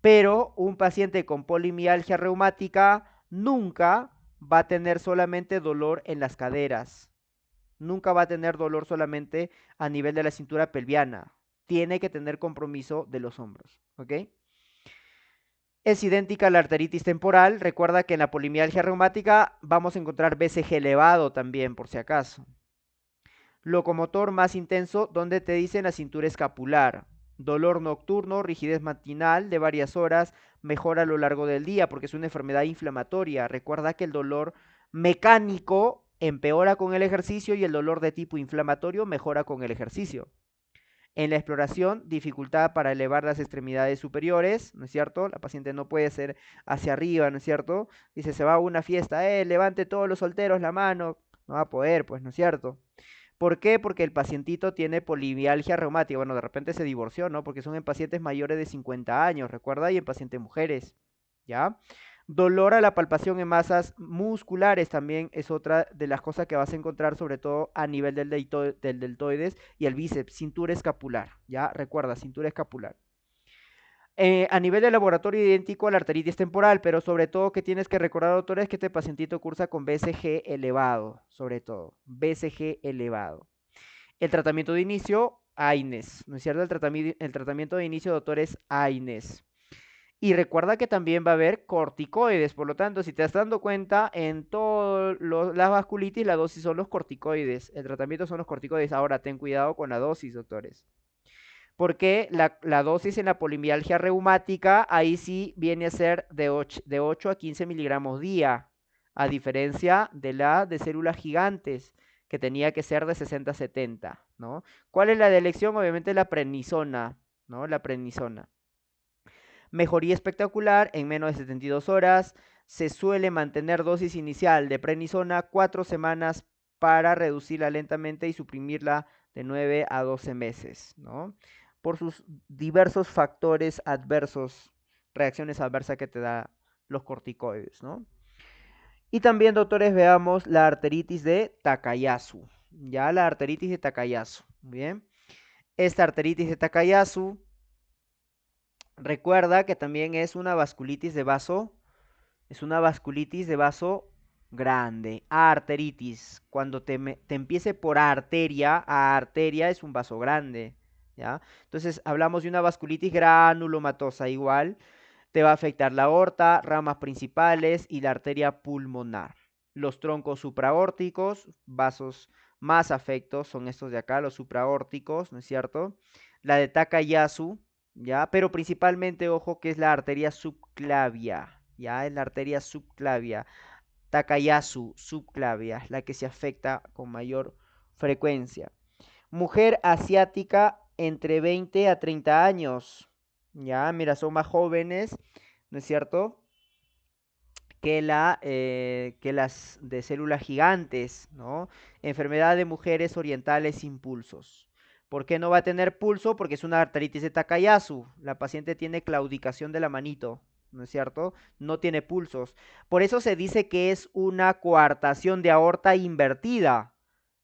Pero un paciente con polimialgia reumática nunca va a tener solamente dolor en las caderas. Nunca va a tener dolor solamente a nivel de la cintura pelviana. Tiene que tener compromiso de los hombros, ¿ok? Es idéntica a la arteritis temporal. Recuerda que en la polimialgia reumática vamos a encontrar BCG elevado también, por si acaso. Locomotor más intenso, donde te dicen la cintura escapular. Dolor nocturno, rigidez matinal de varias horas, mejora a lo largo del día porque es una enfermedad inflamatoria. Recuerda que el dolor mecánico empeora con el ejercicio y el dolor de tipo inflamatorio mejora con el ejercicio. En la exploración, dificultad para elevar las extremidades superiores, ¿no es cierto? La paciente no puede ser hacia arriba, ¿no es cierto? Dice, se va a una fiesta, levante todos los solteros la mano. No va a poder, pues, ¿no es cierto? ¿Por qué? Porque el pacientito tiene polimialgia reumática. Bueno, de repente se divorció, ¿no? Porque son en pacientes mayores de 50 años, recuerda, y en pacientes mujeres, ¿ya? Dolor a la palpación en masas musculares también es otra de las cosas que vas a encontrar, sobre todo a nivel del deltoides y el bíceps, cintura escapular, ¿ya? Recuerda, cintura escapular. A nivel de laboratorio idéntico a la arteritis temporal, pero sobre todo que tienes que recordar, doctores, que este pacientito cursa con BCG elevado, sobre todo, BCG elevado. El tratamiento de inicio, AINES, ¿no es cierto? El tratamiento de inicio, doctores, AINES. Y recuerda que también va a haber corticoides, por lo tanto, si te estás dando cuenta, en todas las vasculitis la dosis son los corticoides, el tratamiento son los corticoides. Ahora, ten cuidado con la dosis, doctores, porque la dosis en la polimialgia reumática, ahí sí viene a ser de 8 a 15 miligramos día, a diferencia de la de células gigantes, que tenía que ser de 60 a 70, ¿no? ¿Cuál es la de elección? Obviamente la prednisona, ¿no? La prednisona. Mejoría espectacular en menos de 72 horas. Se suele mantener dosis inicial de prednisona 4 semanas para reducirla lentamente y suprimirla de 9 a 12 meses, ¿no? Por sus diversos factores adversos, reacciones adversas que te da los corticoides, ¿no? Y también, doctores, veamos la arteritis de Takayasu. Ya la arteritis de Takayasu, ¿bien? Esta arteritis de Takayasu, recuerda que también es una vasculitis de vaso, es una vasculitis de vaso grande, arteritis. Cuando te empiece por arteria, a arteria es un vaso grande, ¿ya? Entonces hablamos de una vasculitis granulomatosa igual, te va a afectar la aorta, ramas principales y la arteria pulmonar. Los troncos supraórticos, vasos más afectos son estos de acá, los supraórticos, ¿no es cierto? La de Takayasu, ¿ya? Pero principalmente, ojo, que es la arteria subclavia, ¿ya? Es la arteria subclavia. Takayasu, subclavia, la que se afecta con mayor frecuencia. Mujer asiática entre 20 a 30 años, ¿ya? Mira, son más jóvenes, ¿no es cierto? Que las de células gigantes, ¿no? Enfermedad de mujeres orientales sin pulsos. ¿Por qué no va a tener pulso? Porque es una arteritis de Takayasu. La paciente tiene claudicación de la manito, ¿no es cierto? No tiene pulsos. Por eso se dice que es una coartación de aorta invertida.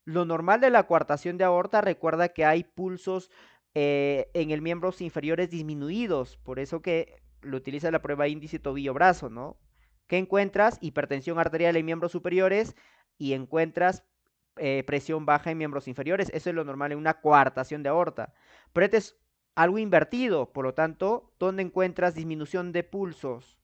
Lo normal de la coartación de aorta, recuerda que hay pulsos en el miembros inferiores disminuidos. Por eso que lo utiliza la prueba índice tobillo-brazo, ¿no? ¿Qué encuentras? Hipertensión arterial en miembros superiores y encuentras presión baja en miembros inferiores. Eso es lo normal en una coartación de aorta. Pero este es algo invertido, por lo tanto, ¿dónde encuentras disminución de pulsos?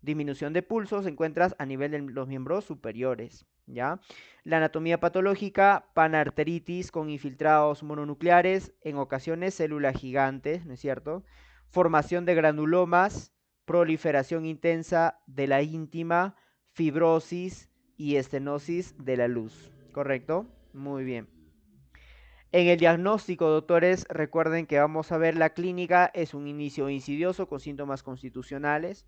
Disminución de pulsos encuentras a nivel de los miembros superiores, ¿ya? La anatomía patológica, panarteritis con infiltrados mononucleares, en ocasiones células gigantes, ¿no es cierto? Formación de granulomas, proliferación intensa de la íntima, fibrosis y estenosis de la luz, ¿correcto? Muy bien. En el diagnóstico, doctores, recuerden que vamos a ver la clínica, es un inicio insidioso con síntomas constitucionales.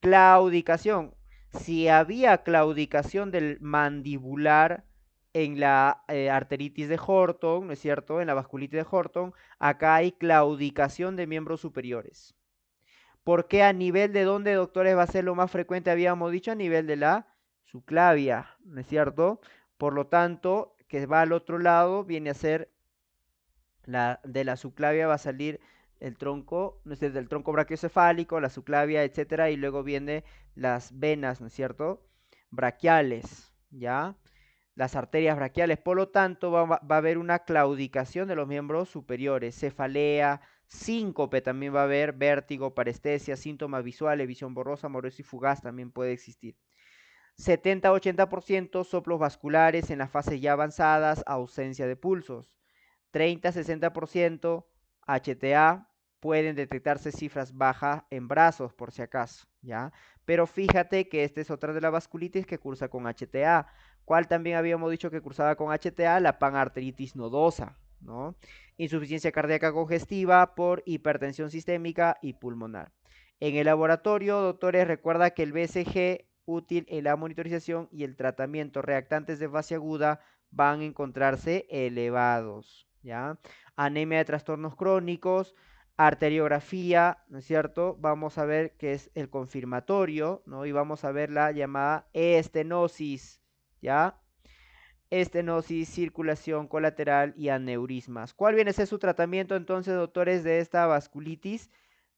Claudicación. Si había claudicación del mandibular en la arteritis de Horton, ¿no es cierto? En la vasculitis de Horton, acá hay claudicación de miembros superiores. ¿Por qué a nivel de dónde, doctores, va a ser lo más frecuente? Habíamos dicho a nivel de la subclavia, ¿no es cierto? Por lo tanto, que va al otro lado, viene a ser de la subclavia va a salir el tronco, ¿no es cierto? El tronco brachiocefálico, la subclavia, etcétera, y luego vienen las venas, ¿no es cierto? Braquiales, ¿ya? Las arterias braquiales, por lo tanto, va a haber una claudicación de los miembros superiores, cefalea, síncope también va a haber, vértigo, parestesia, síntomas visuales, visión borrosa, morosa y fugaz también puede existir. 70-80% soplos vasculares en las fases ya avanzadas, ausencia de pulsos. 30-60% HTA, pueden detectarse cifras bajas en brazos por si acaso, ¿ya? Pero fíjate que esta es otra de las vasculitis que cursa con HTA. ¿Cuál también habíamos dicho que cursaba con HTA? La panarteritis nodosa, ¿no? Insuficiencia cardíaca congestiva por hipertensión sistémica y pulmonar. En el laboratorio, doctores, recuerda que el BCG útil en la monitorización y el tratamiento reactantes de fase aguda van a encontrarse elevados, ¿ya? Anemia de trastornos crónicos, arteriografía, ¿no es cierto? Vamos a ver qué es el confirmatorio, ¿no? Y vamos a ver la llamada estenosis, ¿ya? Estenosis, circulación colateral y aneurismas. ¿Cuál viene a ser su tratamiento entonces, doctores, de esta vasculitis?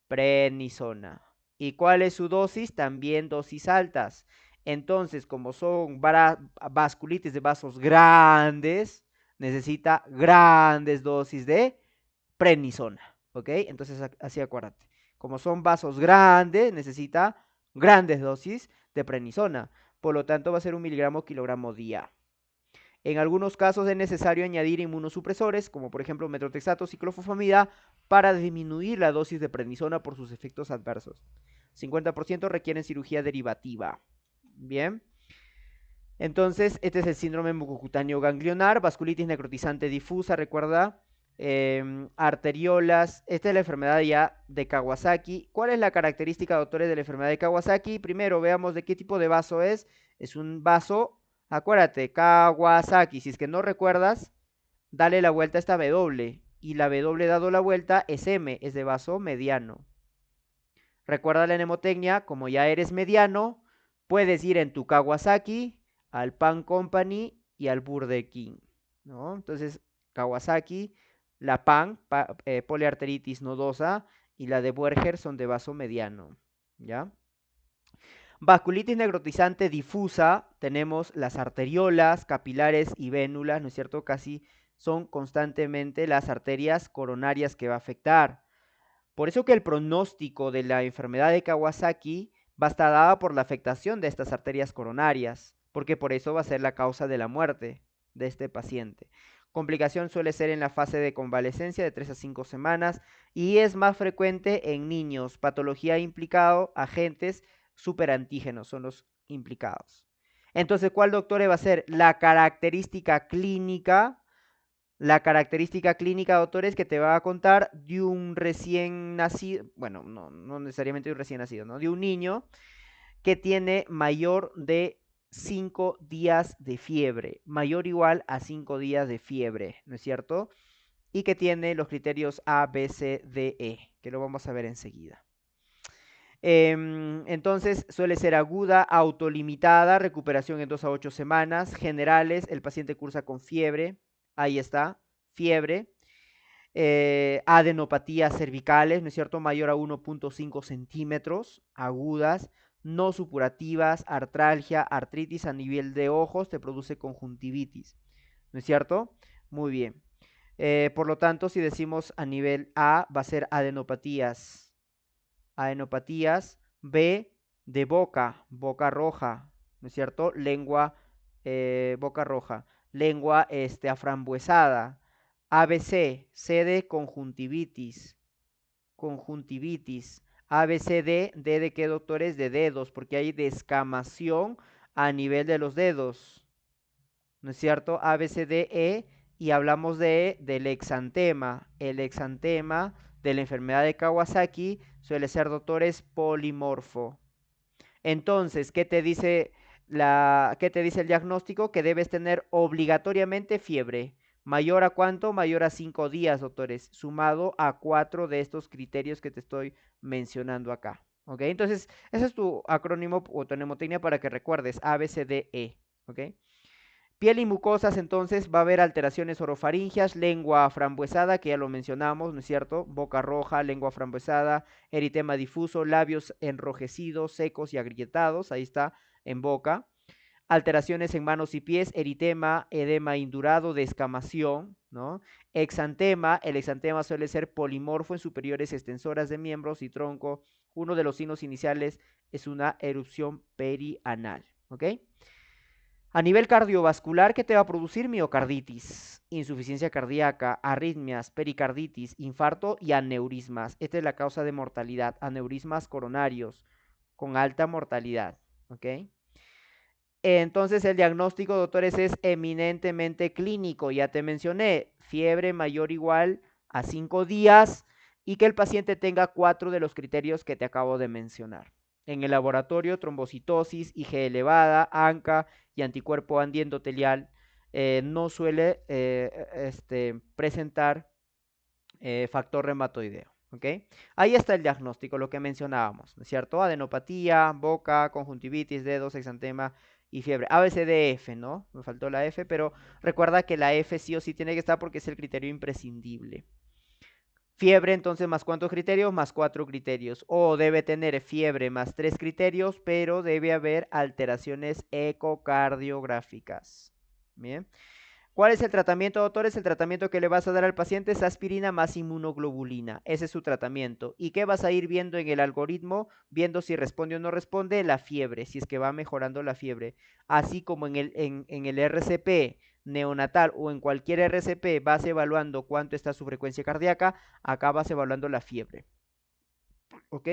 Prednisona. ¿Y cuál es su dosis? También dosis altas. Entonces, como son vasculitis de vasos grandes, necesita grandes dosis de prednisona. ¿Ok? Entonces, así acuérdate. Como son vasos grandes, necesita grandes dosis de prednisona. Por lo tanto, va a ser 1 miligramo kilogramo día. En algunos casos es necesario añadir inmunosupresores, como por ejemplo metrotexato, ciclofosfamida, para disminuir la dosis de prednisona por sus efectos adversos. 50% requieren cirugía derivativa. Bien. Entonces, este es el síndrome mucocutáneo ganglionar, vasculitis necrotizante difusa, recuerda, arteriolas. Esta es la enfermedad ya de Kawasaki. ¿Cuál es la característica, doctores, de la enfermedad de Kawasaki? Primero, veamos de qué tipo de vaso es. Es un vaso, acuérdate, Kawasaki. Si es que no recuerdas, dale la vuelta a esta W. Y la W dado la vuelta es M, es de vaso mediano. Recuerda la mnemotecnia, como ya eres mediano, puedes ir en tu Kawasaki al Pan Company y al Burger King, ¿no? Entonces, Kawasaki, la Pan, poliarteritis nodosa, y la de Buerger son de vaso mediano, ¿ya? Vasculitis necrotizante difusa, tenemos las arteriolas, capilares y vénulas, ¿no es cierto? Casi son constantemente las arterias coronarias que va a afectar. Por eso que el pronóstico de la enfermedad de Kawasaki va a estar dada por la afectación de estas arterias coronarias, porque por eso va a ser la causa de la muerte de este paciente. Complicación suele ser en la fase de convalecencia de 3 a 5 semanas y es más frecuente en niños. Patología implicado, agentes superantígenos son los implicados. Entonces, ¿cuál, doctor, va a ser la característica clínica? La característica clínica, doctor, es que te va a contar de un recién nacido, bueno, no necesariamente de un recién nacido, ¿no? De un niño que tiene mayor de 5 días de fiebre, mayor o igual a 5 días de fiebre, ¿no es cierto? Y que tiene los criterios A, B, C, D, E, que lo vamos a ver enseguida. Entonces suele ser aguda, autolimitada, recuperación en 2 a 8 semanas, generales, el paciente cursa con fiebre, ahí está, fiebre, adenopatías cervicales, ¿no es cierto?, mayor a 1.5 centímetros, agudas, no supurativas, artralgia, artritis a nivel de ojos, te produce conjuntivitis, ¿no es cierto? Muy bien. Por lo tanto, si decimos a nivel A, va a ser adenopatías, B, de boca, boca roja, ¿no es cierto? Lengua, boca roja, lengua aframbuesada, ABC, C de conjuntivitis, conjuntivitis, ABCD, D de qué, doctores, de dedos, porque hay descamación a nivel de los dedos, ¿no es cierto? ABCDE, y hablamos del exantema. El exantema de la enfermedad de Kawasaki suele ser, doctores, polimorfo. Entonces, ¿qué te dice el diagnóstico? Que debes tener obligatoriamente fiebre. ¿Mayor a cuánto? Mayor a 5 días, doctores, sumado a 4 de estos criterios que te estoy mencionando acá. ¿Ok? Entonces, ese es tu acrónimo o tu mnemotecnia para que recuerdes, A, B, C, D, E. ¿Ok? Piel y mucosas, entonces va a haber alteraciones orofaringias, lengua frambuesada, que ya lo mencionamos, ¿no es cierto? Boca roja, lengua frambuesada, eritema difuso, labios enrojecidos, secos y agrietados, ahí está, en boca. Alteraciones en manos y pies, eritema, edema indurado, descamación, ¿no? Exantema, el exantema suele ser polimorfo en superiores extensoras de miembros y tronco. Uno de los signos iniciales es una erupción perianal, ¿ok? A nivel cardiovascular, ¿qué te va a producir? Miocarditis, insuficiencia cardíaca, arritmias, pericarditis, infarto y aneurismas. Esta es la causa de mortalidad, aneurismas coronarios con alta mortalidad, ¿ok? Entonces el diagnóstico, doctores, es eminentemente clínico. Ya te mencioné, fiebre mayor o igual a 5 días y que el paciente tenga 4 de los criterios que te acabo de mencionar. En el laboratorio, trombocitosis, IgE elevada, ANCA y anticuerpo antiendotelial no suele presentar factor reumatoideo. ¿Ok? Ahí está el diagnóstico, lo que mencionábamos, ¿no es cierto? Adenopatía, boca, conjuntivitis, dedos, exantema y fiebre. ABCDF, ¿no? Me faltó la F, pero recuerda que la F sí o sí tiene que estar porque es el criterio imprescindible. Fiebre, entonces, más cuántos criterios, más 4 criterios. O debe tener fiebre más 3 criterios, pero debe haber alteraciones ecocardiográficas. Bien. ¿Cuál es el tratamiento, doctores? El tratamiento que le vas a dar al paciente es aspirina más inmunoglobulina. Ese es su tratamiento. ¿Y qué vas a ir viendo en el algoritmo? Viendo si responde o no responde la fiebre, si es que va mejorando la fiebre. Así como en el RCP neonatal o en cualquier RCP vas evaluando cuánto está su frecuencia cardíaca, acá vas evaluando la fiebre. ¿Ok?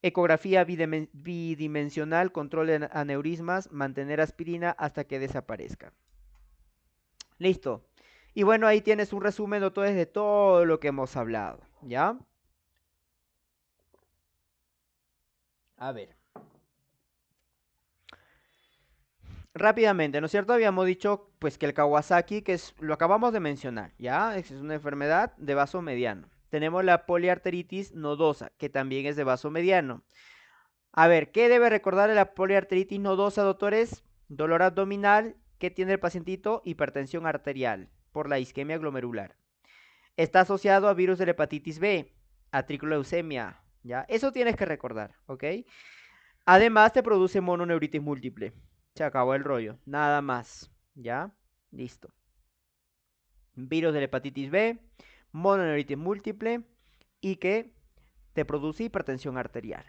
Ecografía bidimensional, control de aneurismas, mantener aspirina hasta que desaparezca. Listo. Y bueno, ahí tienes un resumen, doctores, de todo lo que hemos hablado, ¿ya? A ver. Rápidamente, ¿no es cierto? Habíamos dicho, pues, que el Kawasaki, lo acabamos de mencionar, ¿ya? Es una enfermedad de vaso mediano. Tenemos la poliarteritis nodosa, que también es de vaso mediano. A ver, ¿qué debe recordar de la poliarteritis nodosa, doctores? Dolor abdominal, ¿qué tiene el pacientito? Hipertensión arterial por la isquemia glomerular. Está asociado a virus de la hepatitis B, a tricleucemia, ¿ya? Eso tienes que recordar, ¿ok? Además te produce mononeuritis múltiple. Se acabó el rollo, nada más, ¿ya? Listo. Virus de la hepatitis B, mononeuritis múltiple y que te produce hipertensión arterial.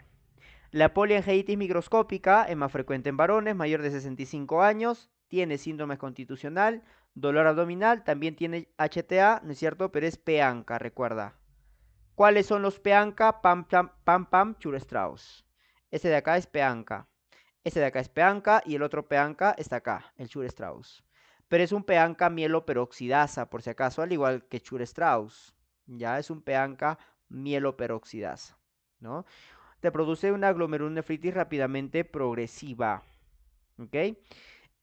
La poliangiitis microscópica es más frecuente en varones mayor de 65 años, tiene síndrome constitucional, dolor abdominal, también tiene HTA, ¿no es cierto? Pero es peanca, recuerda. ¿Cuáles son los peanca? Pam, pam, pam, pam, Chur-Strauss. Ese de acá es peanca. Ese de acá es peanca y el otro peanca está acá, el Chur-Strauss. Pero es un peanca mieloperoxidasa, por si acaso, al igual que Chur-Strauss. Ya es un peanca mieloperoxidasa, ¿no? Te produce una glomerulonefritis rápidamente progresiva, ¿ok?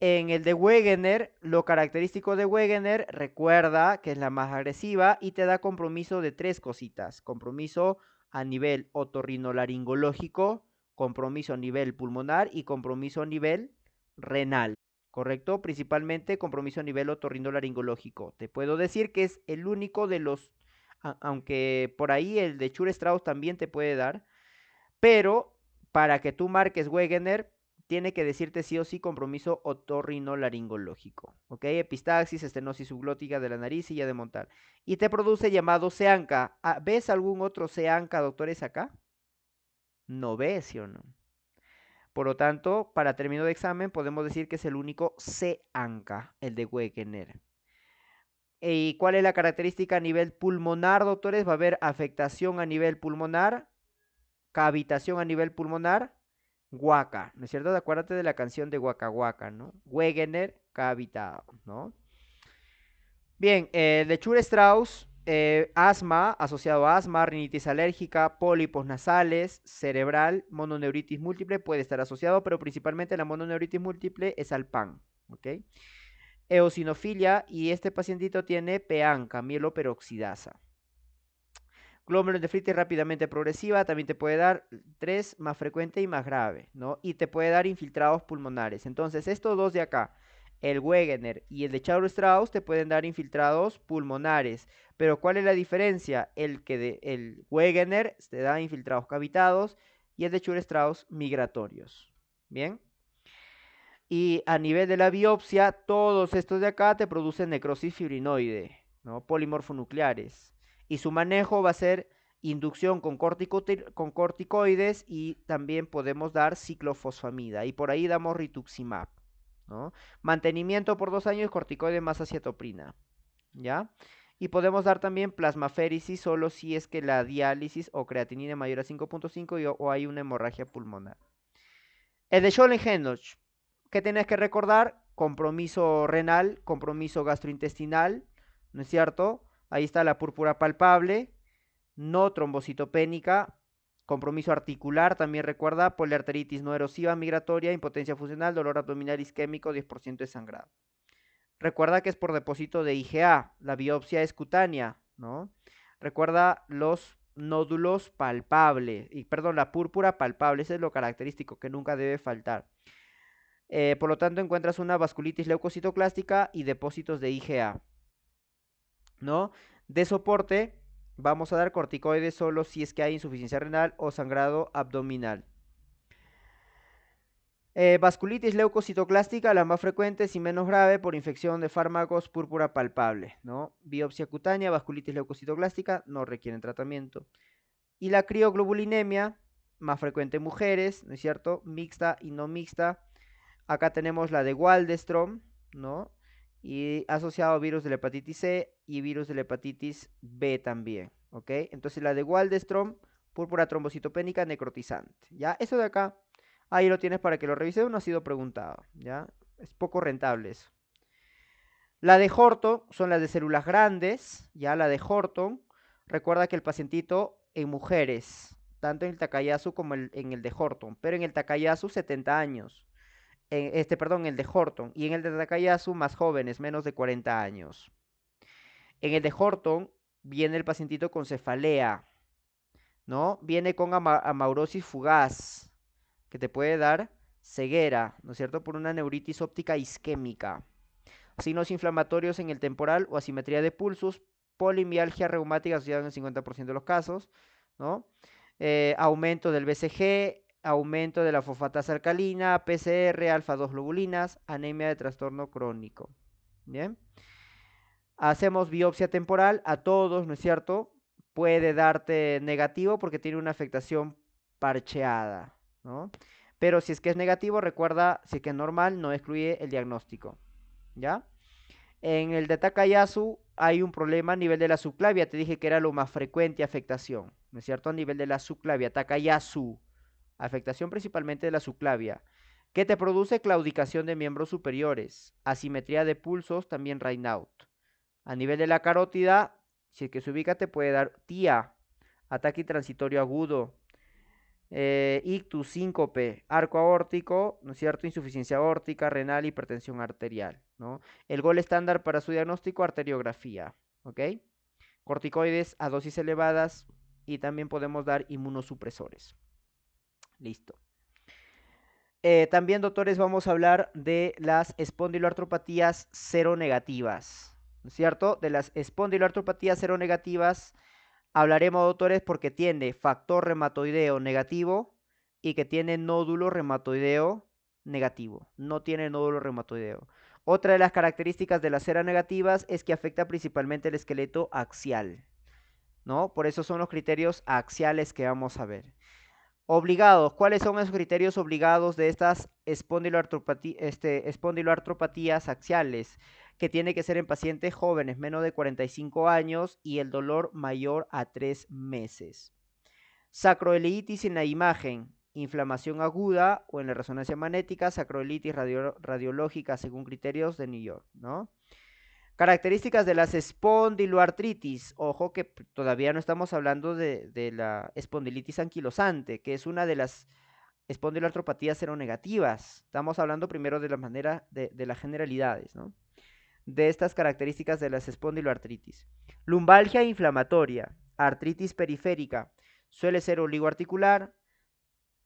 En el de Wegener, lo característico de Wegener, recuerda que es la más agresiva y te da compromiso de tres cositas. Compromiso a nivel otorrinolaringológico, compromiso a nivel pulmonar y compromiso a nivel renal. ¿Correcto? Principalmente compromiso a nivel otorrinolaringológico. Te puedo decir que es el único de los, aunque por ahí el de Chur-Strauss también te puede dar, pero para que tú marques Wegener, tiene que decirte sí o sí compromiso otorrinolaringológico, ¿ok? Epistaxis, estenosis subglótica de la nariz, silla de montar. Y te produce llamado CEANCA. ¿Ves algún otro CEANCA, doctores, acá? No ves, ¿sí o no? Por lo tanto, para término de examen, podemos decir que es el único CEANCA, el de Wegener. ¿Y cuál es la característica a nivel pulmonar, doctores? Va a haber afectación a nivel pulmonar, cavitación a nivel pulmonar, Waka, ¿no es cierto? Acuérdate de la canción de Waka Waka, ¿no? Wegener cavitado, ¿no? Bien, de Chur-Strauss, asma, asociado a asma, rinitis alérgica, pólipos nasales, cerebral, mononeuritis múltiple puede estar asociado, pero principalmente la mononeuritis múltiple es al PAN, ¿ok? Eosinofilia y este pacientito tiene peanca, mieloperoxidasa. Glomerulonefritis rápidamente progresiva, también te puede dar 3 más frecuente y más grave, ¿no? Y te puede dar infiltrados pulmonares. Entonces, estos dos de acá, el Wegener y el de Chur-Strauss, te pueden dar infiltrados pulmonares. Pero ¿cuál es la diferencia? El Wegener te da infiltrados cavitados y el de Chur-Strauss migratorios. ¿Bien? Y a nivel de la biopsia, todos estos de acá te producen necrosis fibrinoide, ¿no? Polimorfonucleares. Y su manejo va a ser inducción con corticoides y también podemos dar ciclofosfamida. Y por ahí damos rituximab, ¿no? Mantenimiento por 2 años, corticoide más acetoprina, ¿ya? Y podemos dar también plasmaféresis solo si es que la diálisis o creatinina mayor a 5.5 o hay una hemorragia pulmonar. El de Schollen-Henoch, ¿qué tienes que recordar? Compromiso renal, compromiso gastrointestinal, ¿no es cierto? Ahí está la púrpura palpable, no trombocitopénica, compromiso articular, también recuerda, poliarteritis no erosiva migratoria, impotencia funcional, dolor abdominal isquémico, 10% de sangrado. Recuerda que es por depósito de IgA, la biopsia es cutánea, ¿no? Recuerda los nódulos palpables, y perdón, la púrpura palpable, ese es lo característico que nunca debe faltar. Por lo tanto, encuentras una vasculitis leucocitoclástica y depósitos de IgA, ¿no? De soporte, vamos a dar corticoides solo si es que hay insuficiencia renal o sangrado abdominal. Vasculitis leucocitoclástica, la más frecuente y menos grave por infección de fármacos púrpura palpable, ¿no? Biopsia cutánea, vasculitis leucocitoclástica, no requieren tratamiento. Y la crioglobulinemia, más frecuente en mujeres, ¿no es cierto? Mixta y no mixta. Acá tenemos la de Waldenstrom, ¿no? Y asociado a virus de la hepatitis C y virus de la hepatitis B también, ¿ok? Entonces la de Waldenstrom, púrpura trombocitopénica necrotizante, ¿ya? Eso de acá, ahí lo tienes para que lo revises, no ha sido preguntado, ¿ya? Es poco rentable eso. La de Horton son las de células grandes, ya la de Horton. Recuerda que el pacientito en mujeres, tanto en el Takayasu como en el de Horton, pero en el Takayasu 70 años. Perdón, el de Horton, y en el de Takayasu más jóvenes, menos de 40 años. En el de Horton viene el pacientito con cefalea, ¿no? Viene con amaurosis fugaz, que te puede dar ceguera, ¿no es cierto? Por una neuritis óptica isquémica. Signos inflamatorios en el temporal o asimetría de pulsos, polimialgia reumática asociada en el 50% de los casos, ¿no? Aumento del BCG, aumento de la fosfatasa alcalina, PCR, alfa-2 globulinas, anemia de trastorno crónico. Bien. Hacemos biopsia temporal a todos, ¿no es cierto? Puede darte negativo porque tiene una afectación parcheada, ¿no? Pero si es que es negativo, recuerda, si es que es normal, no excluye el diagnóstico, ¿ya? En el de Takayasu hay un problema a nivel de la subclavia. Te dije que era lo más frecuente afectación, ¿no es cierto? A nivel de la subclavia, Takayasu, afectación principalmente de la subclavia, que te produce claudicación de miembros superiores, asimetría de pulsos, también Raynaud. A nivel de la carótida, si es que se ubica, te puede dar TIA, ataque transitorio agudo, ictus, síncope, arco aórtico, ¿no es cierto? Insuficiencia aórtica, renal, hipertensión arterial, ¿no? El gol estándar para su diagnóstico, arteriografía, ¿ok? Corticoides a dosis elevadas y también podemos dar inmunosupresores. Listo. También, doctores, vamos a hablar de las espondiloartropatías seronegativas, ¿no es cierto? De las espondiloartropatías seronegativas hablaremos, doctores, porque tiene factor reumatoideo negativo y que tiene nódulo reumatoideo negativo. No tiene nódulo reumatoideo. Otra de las características de las seronegativas es que afecta principalmente el esqueleto axial, ¿no? Por eso son los criterios axiales que vamos a ver. Obligados, ¿cuáles son esos criterios obligados de estas espondiloartropatías axiales? Que tiene que ser en pacientes jóvenes, menos de 45 años y el dolor mayor a 3 meses. Sacroileitis en la imagen, inflamación aguda o en la resonancia magnética, sacroileitis radiológica según criterios de New York, ¿no? Características de las espondiloartritis. Ojo que todavía no estamos hablando de la espondilitis anquilosante, que es una de las espondiloartropatías seronegativas. Estamos hablando primero de la manera de las generalidades, ¿no? De estas características de las espondiloartritis. Lumbalgia inflamatoria, artritis periférica, suele ser oligoarticular,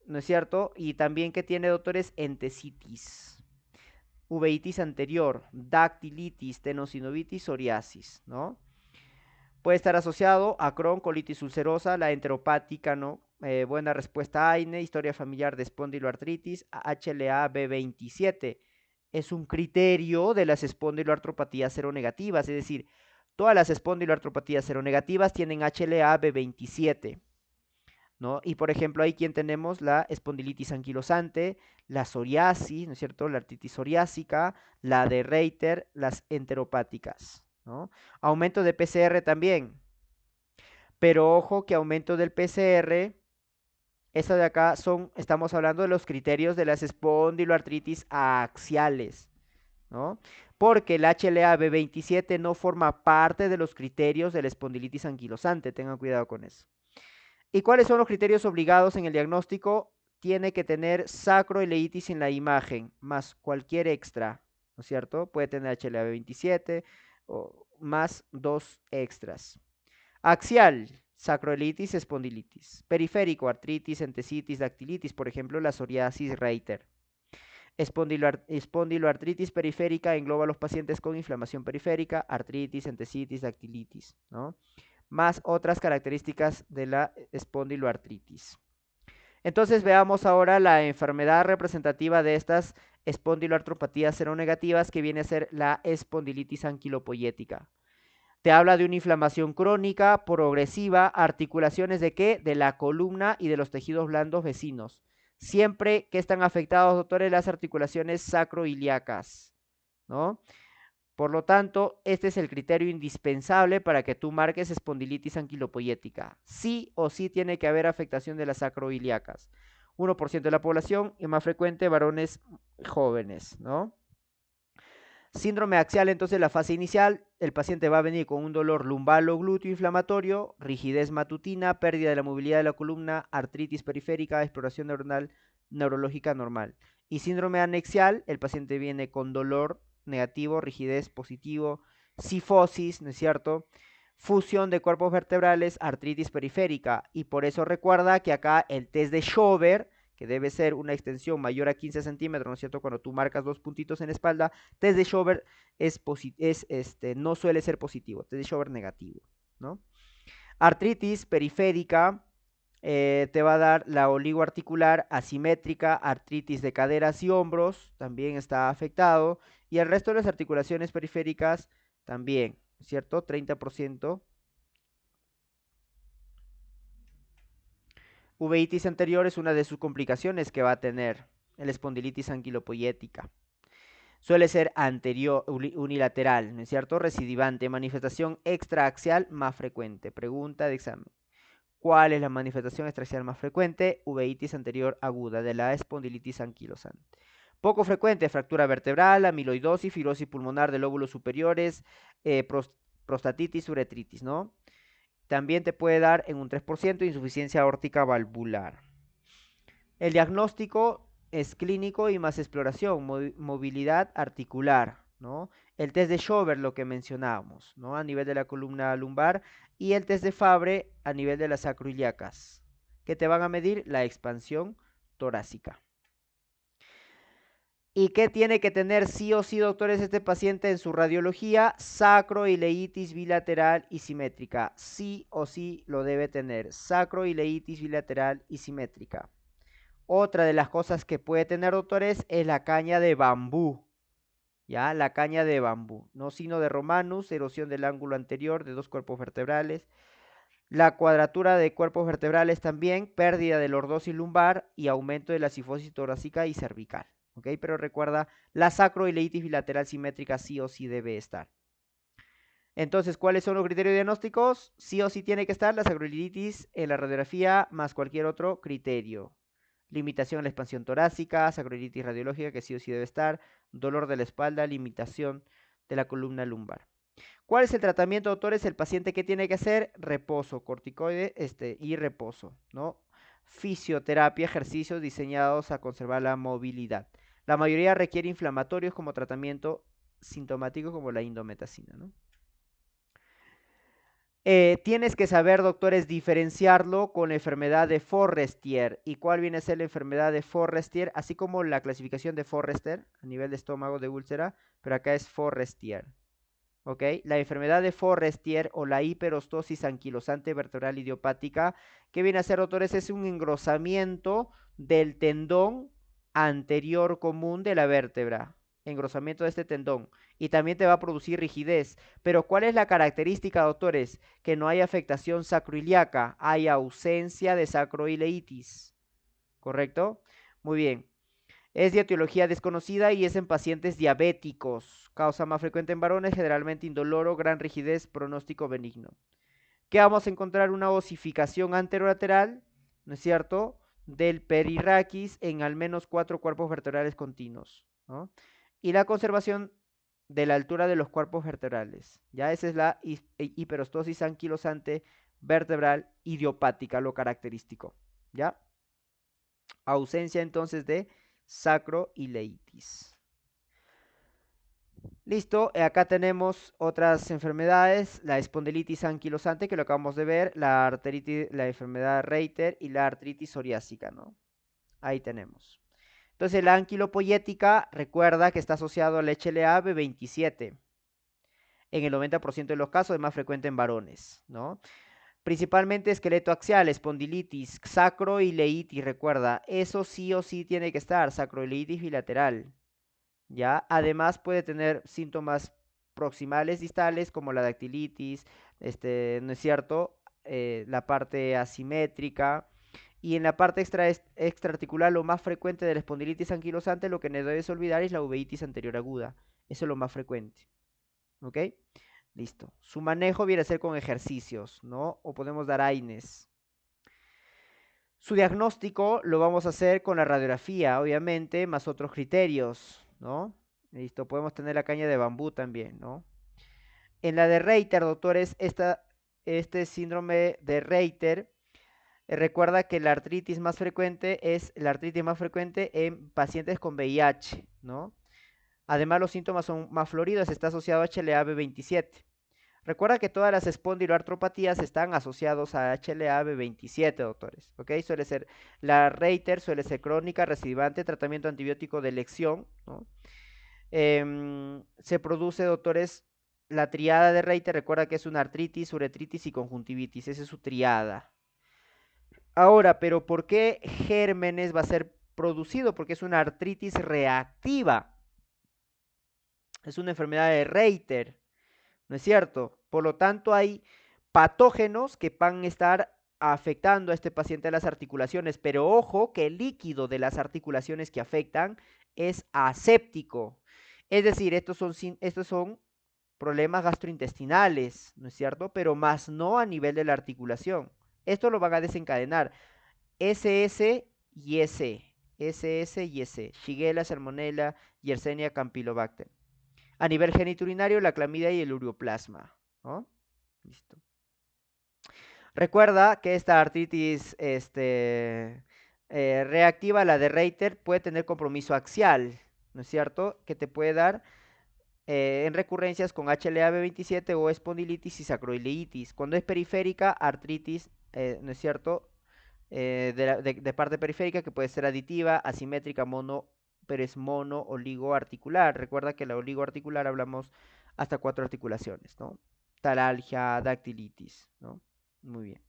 ¿no es cierto? Y también que tiene, doctores, entesitis. Uveitis anterior, dactilitis, tenosinovitis, psoriasis, ¿no? Puede estar asociado a Crohn, colitis ulcerosa, la enteropática, ¿no? Buena respuesta AINE, historia familiar de espondiloartritis, HLA-B27. Es un criterio de las espondiloartropatías seronegativas, es decir, todas las espondiloartropatías seronegativas tienen HLA-B27. ¿No? Y por ejemplo, ahí quien tenemos la espondilitis anquilosante, la psoriasis, ¿no es cierto? La artritis psoriásica, la de Reiter, las enteropáticas, ¿no? Aumento de PCR también, pero ojo que aumento del PCR, esta de acá estamos hablando de los criterios de las espondiloartritis axiales, ¿no? Porque el HLA-B27 no forma parte de los criterios de la espondilitis anquilosante, tengan cuidado con eso. ¿Y cuáles son los criterios obligados en el diagnóstico? Tiene que tener sacroileitis en la imagen, más cualquier extra, ¿no es cierto? Puede tener HLA-B27 o más 2 extras. Axial, sacroileitis, espondilitis. Periférico, artritis, entesitis, dactilitis, por ejemplo, la psoriasis Reiter. Espondiloartritis periférica engloba a los pacientes con inflamación periférica, artritis, entesitis, dactilitis, ¿no? Más otras características de la espondiloartritis. Entonces veamos ahora la enfermedad representativa de estas espondiloartropatías seronegativas, que viene a ser la espondilitis anquilopoyética. Te habla de una inflamación crónica, progresiva, articulaciones ¿de qué? De la columna y de los tejidos blandos vecinos. Siempre que están afectados, doctores, las articulaciones sacroiliacas, ¿no? Por lo tanto, este es el criterio indispensable para que tú marques espondilitis anquilopoyética. Sí o sí tiene que haber afectación de las sacroiliacas. 1% de la población y más frecuente varones jóvenes, ¿no? Síndrome axial, entonces la fase inicial, el paciente va a venir con un dolor lumbal o glúteo inflamatorio, rigidez matutina, pérdida de la movilidad de la columna, artritis periférica, exploración neuronal neurológica normal. Y síndrome anexial, el paciente viene con dolor negativo, rigidez positivo, cifosis, ¿no es cierto? Fusión de cuerpos vertebrales, artritis periférica. Y por eso recuerda que acá el test de Schober, que debe ser una extensión mayor a 15 centímetros, ¿no es cierto? Cuando tú marcas dos puntitos en la espalda, test de Schober no suele ser positivo, test de Schober negativo, ¿no? Artritis periférica, te va a dar la oligoarticular asimétrica, artritis de caderas y hombros, también está afectado, y el resto de las articulaciones periféricas también, ¿cierto? 30%. Uveitis anterior es una de sus complicaciones que va a tener la espondilitis anquilopoyética. Suele ser anterior, unilateral, ¿no es cierto? Recidivante, manifestación extraaxial más frecuente. Pregunta de examen. ¿Cuál es la manifestación extraaxial más frecuente? Uveitis anterior aguda de la espondilitis anquilosante. Poco frecuente, fractura vertebral, amiloidosis, fibrosis pulmonar de lóbulos superiores, prostatitis, uretritis, ¿no? También te puede dar en un 3% insuficiencia aórtica valvular. El diagnóstico es clínico y más exploración, movilidad articular, ¿no? El test de Schober, lo que mencionábamos, ¿no? A nivel de la columna lumbar, y el test de Fabre a nivel de las sacroiliacas, que te van a medir la expansión torácica. ¿Y qué tiene que tener sí o sí, doctores, este paciente en su radiología? Sacroileitis bilateral y simétrica. Sí o sí lo debe tener. Sacroileitis bilateral y simétrica. Otra de las cosas que puede tener, doctores, es la caña de bambú. ¿Ya? La caña de bambú. No sino de Romanus, erosión del ángulo anterior de dos cuerpos vertebrales. La cuadratura de cuerpos vertebrales también, pérdida de lordosis lumbar y aumento de la cifosis torácica y cervical. ¿Ok? Pero recuerda, la sacroileitis bilateral simétrica sí o sí debe estar. Entonces, ¿cuáles son los criterios diagnósticos? Sí o sí tiene que estar la sacroileitis en la radiografía más cualquier otro criterio. Limitación en la expansión torácica, sacroileitis radiológica, que sí o sí debe estar, dolor de la espalda, limitación de la columna lumbar. ¿Cuál es el tratamiento, doctores? El paciente que tiene que hacer reposo, corticoide y reposo, ¿no? Fisioterapia, ejercicios diseñados a conservar la movilidad. La mayoría requiere inflamatorios como tratamiento sintomático, como la indometacina, ¿no? Tienes que saber, doctores, diferenciarlo con la enfermedad de Forrestier. ¿Y cuál viene a ser la enfermedad de Forrestier? Así como la clasificación de Forrester a nivel de estómago de úlcera, pero acá es Forrestier. ¿Ok? La enfermedad de Forrestier o la hiperostosis anquilosante vertebral idiopática, ¿qué viene a ser, doctores? Es un engrosamiento del tendón anterior común de la vértebra. Engrosamiento de este tendón. Y también te va a producir rigidez. Pero ¿cuál es la característica, doctores? Que no hay afectación sacroiliaca, hay ausencia de sacroileitis. ¿Correcto? Muy bien. Es de etiología desconocida y es en pacientes diabéticos. Causa más frecuente en varones, generalmente indoloro, gran rigidez, pronóstico benigno. ¿Qué vamos a encontrar? Una osificación anterolateral, ¿no es cierto? Del perirraquis en al menos 4 cuerpos vertebrales continuos, ¿no? Y la conservación de la altura de los cuerpos vertebrales. Ya esa es la hiperostosis anquilosante vertebral idiopática, lo característico. ¿Ya? Ausencia entonces de sacroileitis. Listo, acá tenemos otras enfermedades, la espondilitis anquilosante que lo acabamos de ver, la arteritis, la enfermedad Reiter y la artritis psoriásica, ¿no? Ahí tenemos. Entonces la anquilopoyética, recuerda que está asociado al HLA-B27. En el 90% de los casos es más frecuente en varones, ¿no? Principalmente esqueleto axial, espondilitis, sacroileitis, recuerda, eso sí o sí tiene que estar, sacroileitis bilateral, ¿ya? Además puede tener síntomas proximales distales como la dactilitis, ¿no es cierto? La parte asimétrica. Y en la parte extraarticular, lo más frecuente de la espondilitis anquilosante, lo que no debes olvidar es la uveitis anterior aguda. Eso es lo más frecuente. ¿Ok? Listo. Su manejo viene a ser con ejercicios, ¿no? O podemos dar AINES. Su diagnóstico lo vamos a hacer con la radiografía, obviamente, más otros criterios, ¿no? Listo. Podemos tener la caña de bambú también, ¿no? En la de Reiter, doctores, este síndrome de Reiter, recuerda que la artritis más frecuente es la artritis más frecuente en pacientes con VIH, ¿no? Además, los síntomas son más floridos, está asociado a HLA-B27. Recuerda que todas las espondiloartropatías están asociados a HLA-B27, doctores, ¿ok? Suele ser, la Reiter suele ser crónica, recidivante, tratamiento antibiótico de elección, ¿no? Se produce, doctores, la triada de Reiter, recuerda que es una artritis, uretritis y conjuntivitis, esa es su triada. Ahora, pero ¿por qué gérmenes va a ser producido? Porque es una artritis reactiva, es una enfermedad de Reiter, ¿no es cierto? Por lo tanto, hay patógenos que van a estar afectando a este paciente de las articulaciones, pero ojo que el líquido de las articulaciones que afectan es aséptico. Es decir, estos son problemas gastrointestinales, ¿no es cierto? Pero más no a nivel de la articulación. Esto lo van a desencadenar SS y S, SS y S, Shigella, Salmonella, Yersinia, Campylobacter. A nivel geniturinario, la clamidia y el ureoplasma, ¿no? Listo. Recuerda que esta artritis reactiva, la de Reiter, puede tener compromiso axial, ¿no es cierto? Que te puede dar en recurrencias con HLA-B27 o espondilitis y sacroileitis. Cuando es periférica, artritis, ¿no es cierto? De parte periférica que puede ser aditiva, asimétrica, mono, pero es mono oligoarticular. Recuerda que la oligoarticular hablamos hasta 4 articulaciones, ¿no? Talalgia, dactilitis, ¿no? Muy bien.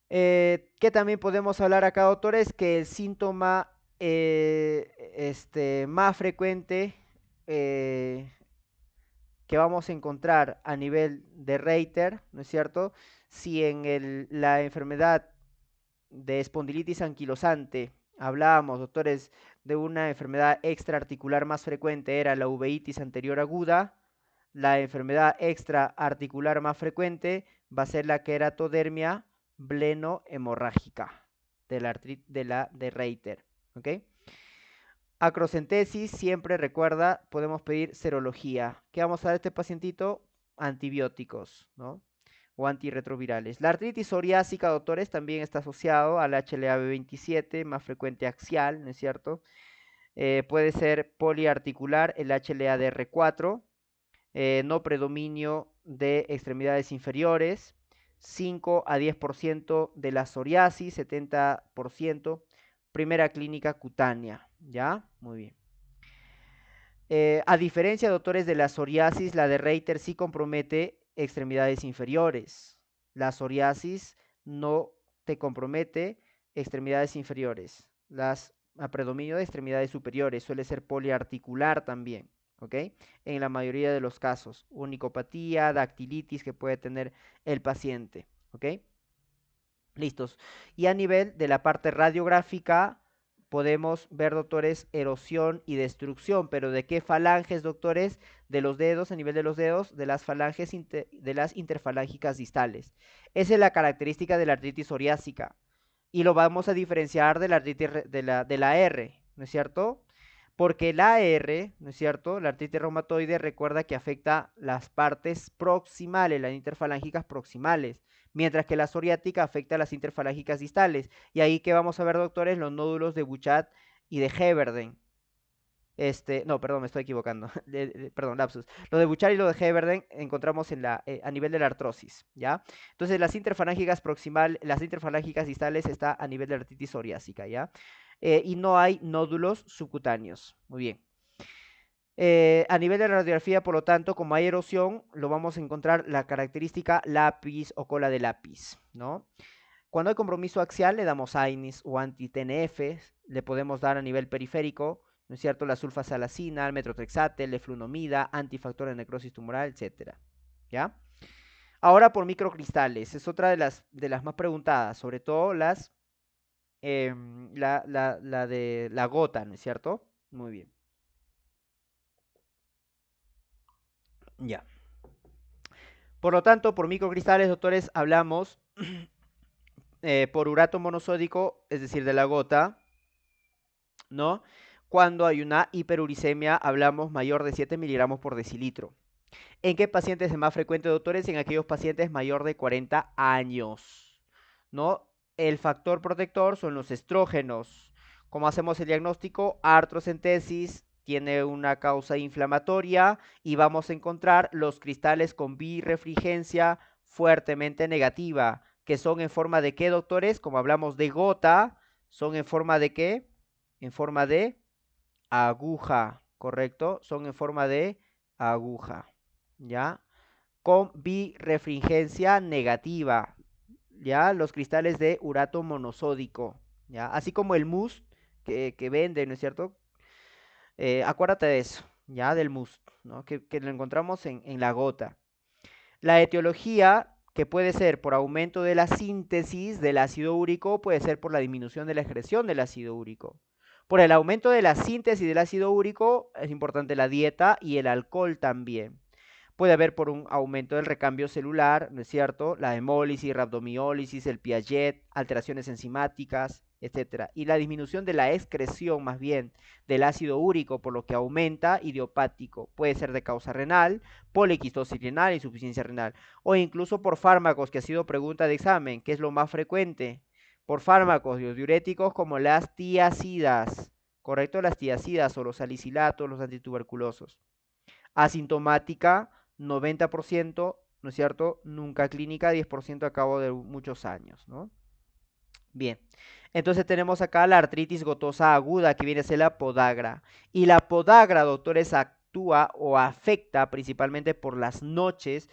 ¿Qué también podemos hablar acá, doctores? Que el síntoma más frecuente eh, que vamos a encontrar a nivel de Reiter, ¿no es cierto? Si en la enfermedad de espondilitis anquilosante hablábamos, doctores, de una enfermedad extraarticular más frecuente, era la uveitis anterior aguda, la enfermedad extraarticular más frecuente va a ser la queratodermia bleno-hemorrágica de Reiter, ¿ok? Acrocentesis, siempre recuerda, podemos pedir serología. ¿Qué vamos a dar a este pacientito? Antibióticos, ¿no? O antirretrovirales. La artritis psoriásica, doctores, también está asociado al HLA-B27, más frecuente axial, ¿no es cierto? Puede ser poliarticular, el HLA-DR4, no predominio de extremidades inferiores, 5 a 10% de la psoriasis, 70%, primera clínica cutánea, ¿ya? Muy bien. A diferencia, doctores, de la psoriasis, la de Reiter sí compromete extremidades inferiores. La psoriasis no te compromete extremidades inferiores. A predominio de extremidades superiores suele ser poliarticular también, ¿ok? En la mayoría de los casos. Unicopatía, dactilitis que puede tener el paciente, ¿ok? Listos. Y a nivel de la parte radiográfica, podemos ver, doctores, erosión y destrucción. ¿Pero de qué falanges, doctores? De los dedos, a nivel de los dedos, de las falanges, de las interfalángicas distales. Esa es la característica de la artritis psoriásica. Y lo vamos a diferenciar de la artritis de la R, ¿no es cierto? Porque la R, ¿no es cierto? La artritis reumatoide recuerda que afecta las partes proximales, las interfalángicas proximales, mientras que la psoriática afecta a las interfalángicas distales. Y ahí que vamos a ver, doctores, los nódulos de Bouchat y de Heberden. No, perdón, me estoy equivocando. Perdón, lapsus. Lo de Bouchat y lo de Heberden encontramos a nivel de la artrosis, ¿ya? Entonces, las interfalángicas distales está a nivel de la artritis psoriásica, ¿ya? Y no hay nódulos subcutáneos. Muy bien. A nivel de la radiografía, por lo tanto, como hay erosión, lo vamos a encontrar la característica lápiz o cola de lápiz, ¿no? Cuando hay compromiso axial, le damos AINIS o anti-TNF, le podemos dar a nivel periférico, ¿no es cierto? La sulfasalacina, el metrotrexate, leflunomida, antifactor de necrosis tumoral, etcétera, ¿ya? Ahora por microcristales, es otra de las más preguntadas, sobre todo la de la gota, ¿no es cierto? Muy bien, ya. Por lo tanto, por microcristales, doctores, hablamos por urato monosódico, es decir, de la gota, ¿no? Cuando hay una hiperuricemia, hablamos mayor de 7 miligramos por decilitro. ¿En qué pacientes es más frecuente, doctores? En aquellos pacientes mayor de 40 años, ¿no? El factor protector son los estrógenos. ¿Cómo hacemos el diagnóstico? Artrocentesis tiene una causa inflamatoria y vamos a encontrar los cristales con birefringencia fuertemente negativa, que son en forma de qué, doctores? Como hablamos de gota, son en forma de qué? En forma de aguja, ¿correcto? Son en forma de aguja, ¿ya? Con birefringencia negativa, ¿ya? Los cristales de urato monosódico, ¿ya? Así como el mousse que vende, ¿no es cierto? Acuérdate de eso, ¿ya? Del mousse, ¿no? Que lo encontramos en la gota. La etiología, que puede ser por aumento de la síntesis del ácido úrico, puede ser por la disminución de la excreción del ácido úrico. Por el aumento de la síntesis del ácido úrico, es importante la dieta y el alcohol también. Puede haber por un aumento del recambio celular, ¿no es cierto? La hemólisis, rhabdomiólisis, el Piaget, alteraciones enzimáticas, etcétera. Y la disminución de la excreción, más bien, del ácido úrico, por lo que aumenta idiopático. Puede ser de causa renal, poliquistosis renal, insuficiencia renal. O incluso por fármacos, que ha sido pregunta de examen, que es lo más frecuente. Por fármacos diuréticos como las tiacidas, ¿correcto? Las tiacidas o los salicilatos, los antituberculosos. Asintomática, 90%, ¿no es cierto? Nunca clínica, 10% a cabo de muchos años, ¿no? Bien, entonces tenemos acá la artritis gotosa aguda, que viene a ser la podagra. Y la podagra, doctores, actúa o afecta principalmente por las noches,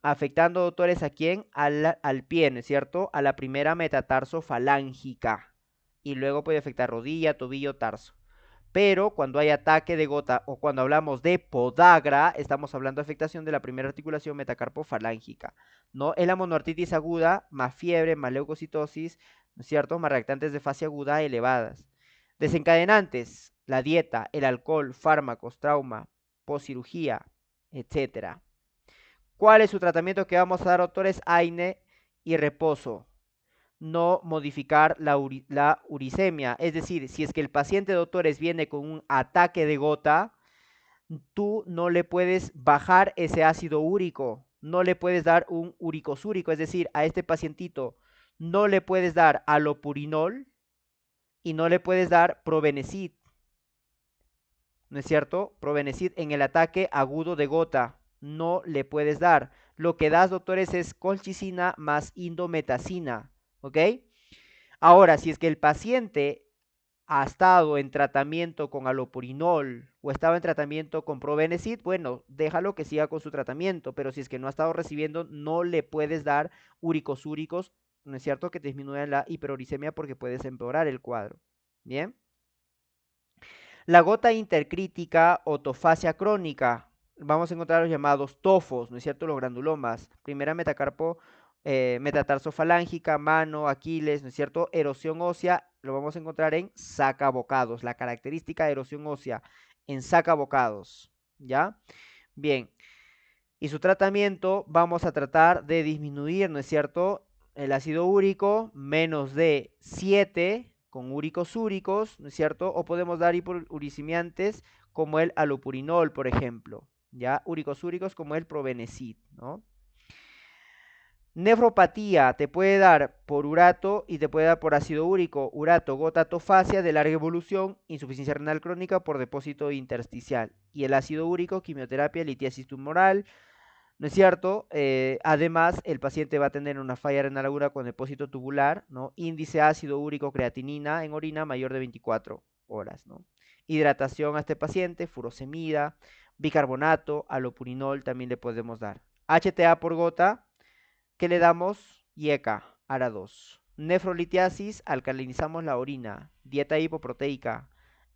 afectando, doctores, ¿a quién? Al pie, ¿no es cierto? A la primera metatarso-falángica. Y luego puede afectar rodilla, tobillo, tarso. Pero cuando hay ataque de gota o cuando hablamos de podagra, estamos hablando de afectación de la primera articulación metacarpofalángica, ¿no? Es la monoartritis aguda, más fiebre, más leucocitosis, ¿no es cierto? Más reactantes de fase aguda elevadas. Desencadenantes, la dieta, el alcohol, fármacos, trauma, poscirugía, etcétera. ¿Cuál es su tratamiento que vamos a dar, doctores? AINE y reposo. No modificar la uricemia. Es decir, si es que el paciente, doctores, viene con un ataque de gota, tú no le puedes bajar ese ácido úrico, no le puedes dar un uricosúrico, es decir, a este pacientito no le puedes dar alopurinol y no le puedes dar probenecid, ¿no es cierto? Probenecid en el ataque agudo de gota, no le puedes dar. Lo que das, doctores, es colchicina más indometacina, ¿ok? Ahora, si es que el paciente ha estado en tratamiento con alopurinol o estaba en tratamiento con probenecid, bueno, déjalo que siga con su tratamiento, pero si es que no ha estado recibiendo, no le puedes dar úricos, ¿no es cierto? Que te disminuyan la hiperuricemia porque puedes empeorar el cuadro. Bien. La gota intercrítica o tofacia crónica, vamos a encontrar los llamados tofos, ¿no es cierto? Los granulomas. Primera metatarsofalángica, mano, Aquiles, ¿no es cierto? Erosión ósea, lo vamos a encontrar en sacabocados, la característica de erosión ósea en sacabocados, ¿ya? Bien, y su tratamiento vamos a tratar de disminuir, ¿no es cierto? El ácido úrico, menos de 7 con úricos úricos, ¿no es cierto? O podemos dar hiperuricemiantes como el alopurinol, por ejemplo, ¿ya? Úricos úricos como el probenecid, ¿no? Nefropatía te puede dar por urato y te puede dar por ácido úrico, urato, gota tofacia de larga evolución, insuficiencia renal crónica por depósito intersticial. Y el ácido úrico, quimioterapia, litiasis tumoral, ¿no es cierto? Además, el paciente va a tener una falla renal aguda con depósito tubular, ¿no? Índice ácido úrico creatinina en orina mayor de 24 horas, ¿no? Hidratación a este paciente, furosemida, bicarbonato, alopurinol también le podemos dar. HTA por gota, ¿qué le damos? IECA, ARA2. Nefrolitiasis, alcalinizamos la orina. Dieta hipoproteica.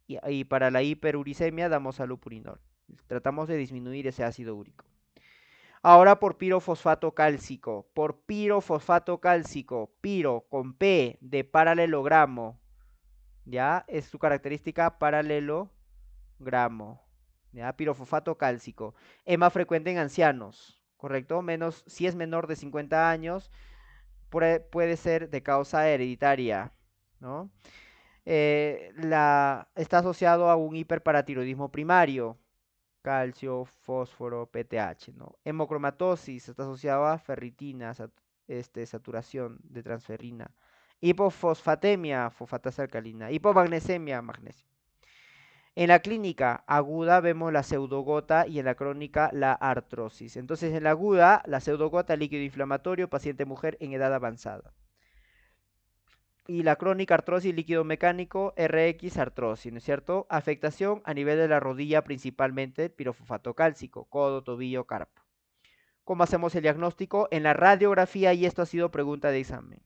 Y para la hiperuricemia damos alopurinol. Tratamos de disminuir ese ácido úrico. Ahora por pirofosfato cálcico. Por pirofosfato cálcico. Piro con P de paralelogramo. ¿Ya? Es su característica paralelogramo. ¿Ya? Pirofosfato cálcico. Es más frecuente en ancianos. ¿Correcto? Menos, si es menor de 50 años, puede ser de causa hereditaria. ¿No? Está asociado a un hiperparatiroidismo primario. Calcio, fósforo, PTH, ¿no? Hemocromatosis está asociado a ferritina, saturación de transferrina. Hipofosfatemia, fosfatasa alcalina. Hipomagnesemia, magnesio. En la clínica aguda vemos la pseudogota y en la crónica la artrosis. Entonces, en la aguda, la pseudogota, líquido inflamatorio, paciente mujer en edad avanzada. Y la crónica artrosis líquido mecánico, RX artrosis, ¿no es cierto? Afectación a nivel de la rodilla principalmente, pirofosfato cálcico, codo, tobillo, carpo. ¿Cómo hacemos el diagnóstico? En la radiografía, y esto ha sido pregunta de examen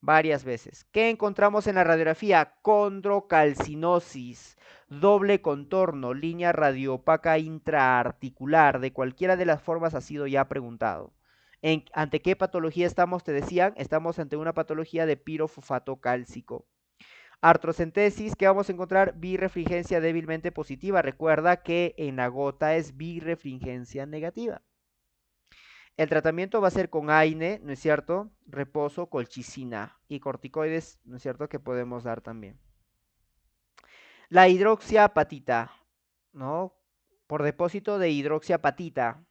varias veces. ¿Qué encontramos en la radiografía? Condrocalcinosis, doble contorno, línea radioopaca intraarticular, de cualquiera de las formas ha sido ya preguntado. ¿Ante qué patología estamos? Te decían, estamos ante una patología de pirofosfato cálcico. Artrocentesis, ¿qué vamos a encontrar? Birefringencia débilmente positiva. Recuerda que en la gota es birefringencia negativa. El tratamiento va a ser con AINE, ¿no es cierto? Reposo, colchicina y corticoides, ¿no es cierto? Que podemos dar también. La hidroxiapatita, ¿no? Por depósito de hidroxiapatita.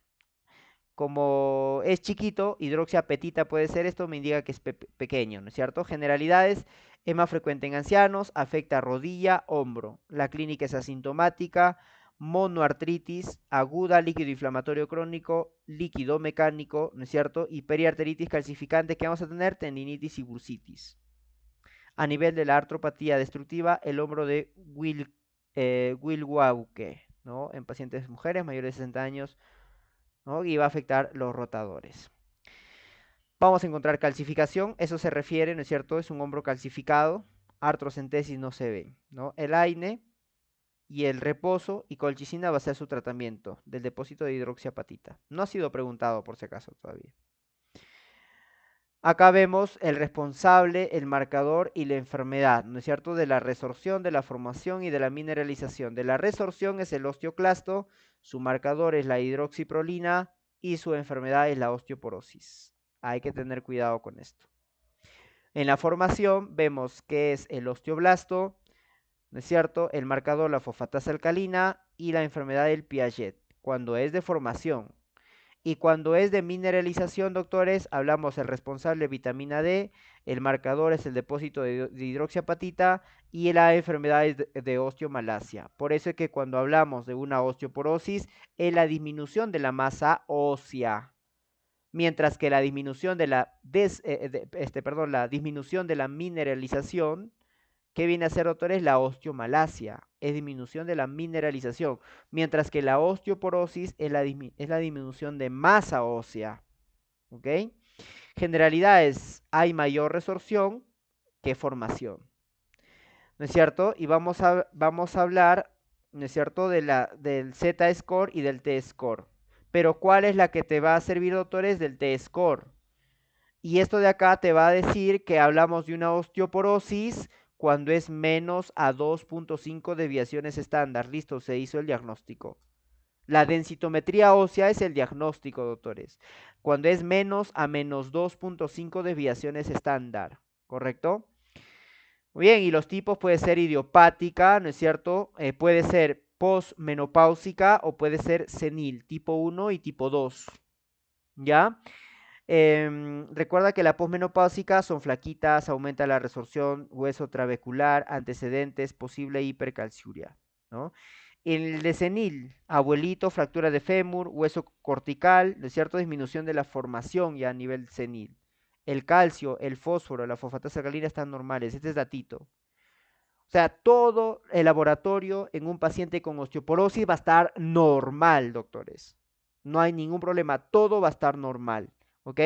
Como es chiquito, hidroxiapatita puede ser, esto me indica que es pequeño, ¿no es cierto? Generalidades, es más frecuente en ancianos, afecta rodilla, hombro. La clínica es asintomática, monoartritis aguda, líquido inflamatorio crónico, líquido mecánico, ¿no es cierto? Y periarteritis calcificante que vamos a tener, tendinitis y bursitis. A nivel de la artropatía destructiva, el hombro de Wilwaukee, ¿no? En pacientes mujeres mayores de 60 años, ¿no? Y va a afectar los rotadores. Vamos a encontrar calcificación, eso se refiere, ¿no es cierto? Es un hombro calcificado, artrocentesis no se ve, ¿no? El AINE y el reposo y colchicina va a ser su tratamiento del depósito de hidroxiapatita. No ha sido preguntado por si acaso todavía. Acá vemos el responsable, el marcador y la enfermedad, ¿no es cierto? De la resorción, de la formación y de la mineralización. De la resorción es el osteoclasto, su marcador es la hidroxiprolina y su enfermedad es la osteoporosis. Hay que tener cuidado con esto. En la formación vemos que es el osteoblasto, ¿no es cierto? El marcador, la fosfatasa alcalina y la enfermedad del Piaget. Cuando es de formación. Y cuando es de mineralización, doctores, hablamos el responsable vitamina D, el marcador es el depósito de hidroxiapatita y la enfermedad es de osteomalacia. Por eso es que cuando hablamos de una osteoporosis, es la disminución de la masa ósea, mientras que la disminución de la disminución de la mineralización, ¿qué viene a ser, doctores? La osteomalacia, es disminución de la mineralización, mientras que la osteoporosis es la disminución de masa ósea. ¿Ok? Generalidades, hay mayor resorción que formación. ¿No es cierto? Y vamos a hablar, ¿no es cierto?, del Z-score y del T-score. Pero ¿cuál es la que te va a servir, doctores? Del T-score. Y esto de acá te va a decir que hablamos de una osteoporosis cuando es menos a 2.5 desviaciones estándar. Listo, se hizo el diagnóstico. La densitometría ósea es el diagnóstico, doctores. Cuando es menos a menos 2.5 desviaciones estándar. ¿Correcto? Muy bien, y los tipos puede ser idiopática, ¿no es cierto? Puede ser posmenopáusica o puede ser senil, tipo 1 y tipo 2. ¿Ya? Recuerda que la posmenopáusica son flaquitas, aumenta la resorción, hueso trabecular, antecedentes, posible hipercalciuria, ¿no? El de senil, abuelito, fractura de fémur, hueso cortical, ¿no es cierto? Disminución de la formación ya a nivel senil. El calcio, el fósforo, la fosfatasa alcalina están normales, este es datito. sea, todo el laboratorio en un paciente con osteoporosis va a estar normal, doctores. No hay ningún problema, todo va a estar normal, ¿ok?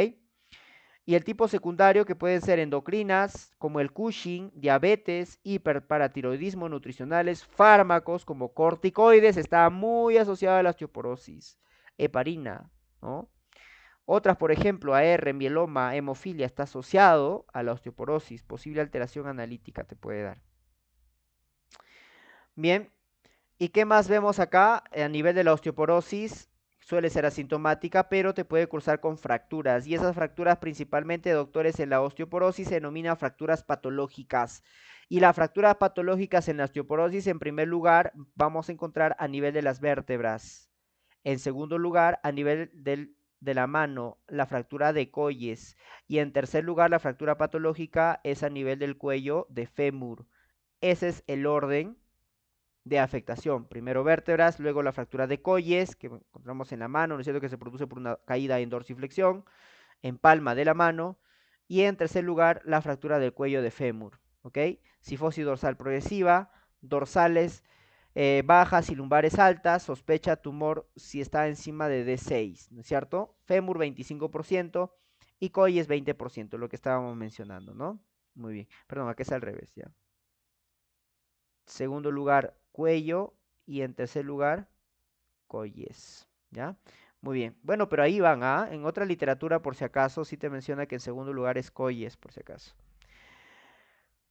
Y el tipo secundario que pueden ser endocrinas, como el Cushing, diabetes, hiperparatiroidismo nutricionales, fármacos como corticoides, está muy asociado a la osteoporosis. Heparina, ¿no? Otras, por ejemplo, AR, mieloma, hemofilia, está asociado a la osteoporosis. Posible alteración analítica te puede dar. Bien, ¿y qué más vemos acá? A nivel de la osteoporosis, suele ser asintomática, pero te puede cursar con fracturas. Y esas fracturas, principalmente, doctores, en la osteoporosis se denominan fracturas patológicas. Y las fracturas patológicas en la osteoporosis, en primer lugar, vamos a encontrar a nivel de las vértebras. En segundo lugar, a nivel de la mano, la fractura de Colles. Y en tercer lugar, la fractura patológica es a nivel del cuello de fémur. Ese es el orden de afectación. Primero vértebras, luego la fractura de Colles, que encontramos en la mano, ¿no es cierto? Que se produce por una caída en dorsiflexión, en palma de la mano. Y en tercer lugar, la fractura del cuello de fémur, ¿ok? Cifosis dorsal progresiva, dorsales bajas y lumbares altas, sospecha tumor si está encima de D6, ¿no es cierto? Fémur 25% y Colles 20%, lo que estábamos mencionando, ¿no? Muy bien, perdón, aquí es al revés, ya. Segundo lugar, cuello y en tercer lugar, Colles, ¿ya? Muy bien. Bueno, pero ahí van, ¿ah? En otra literatura, por si acaso, sí te menciona que en segundo lugar es Colles, por si acaso.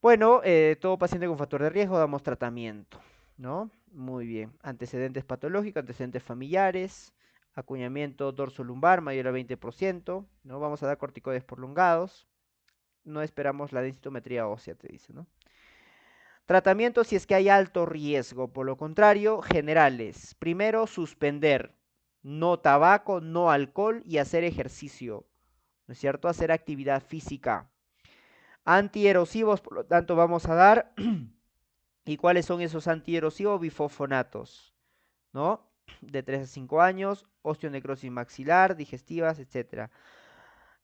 Bueno, todo paciente con factor de riesgo damos tratamiento, ¿no? Muy bien. Antecedentes patológicos, antecedentes familiares, acuñamiento dorso-lumbar mayor al 20%, ¿no? Vamos a dar corticoides prolongados. No esperamos la densitometría ósea, te dice, ¿no? Tratamiento si es que hay alto riesgo. Por lo contrario, generales. Primero, suspender. No tabaco, no alcohol y hacer ejercicio, ¿no es cierto? Hacer actividad física. Antierosivos, por lo tanto, vamos a dar. ¿Y cuáles son esos antierosivos? Bifosfonatos, ¿no? De 3 a 5 años, osteonecrosis maxilar, digestivas, etcétera.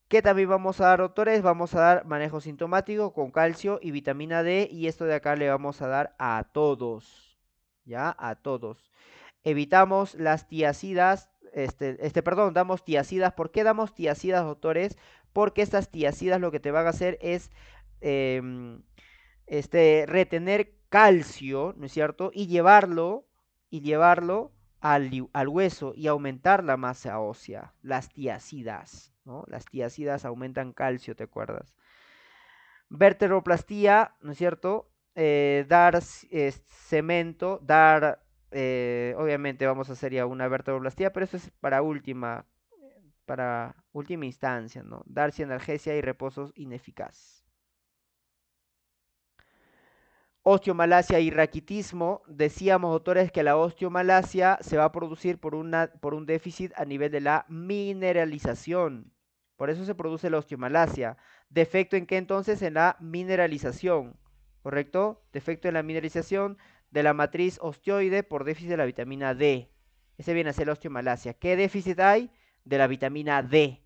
¿Qué también vamos a dar, doctores? Vamos a dar manejo sintomático con calcio y vitamina D y esto de acá le vamos a dar a todos, ¿ya? A todos. Evitamos las tiacidas, perdón, damos tiacidas. ¿Por qué damos tiacidas, doctores? Porque estas tiacidas lo que te van a hacer es em, retener calcio, ¿no es cierto? Y llevarlo al hueso y aumentar la masa ósea, las tiacidas, ¿no? Las tiacidas aumentan calcio, ¿te acuerdas? Verteroplastía, ¿no es cierto? Dar cemento, obviamente vamos a hacer ya una verteroplastía, pero eso es para última instancia, ¿no? Dar analgesia y reposos ineficaz. Osteomalacia y raquitismo, decíamos, doctores, que la osteomalacia se va a producir por un déficit a nivel de la mineralización. Por eso se produce la osteomalacia. ¿Defecto en qué entonces? En la mineralización, ¿correcto? Defecto en la mineralización de la matriz osteoide por déficit de la vitamina D. Ese viene a ser la osteomalacia. ¿Qué déficit hay? De la vitamina D.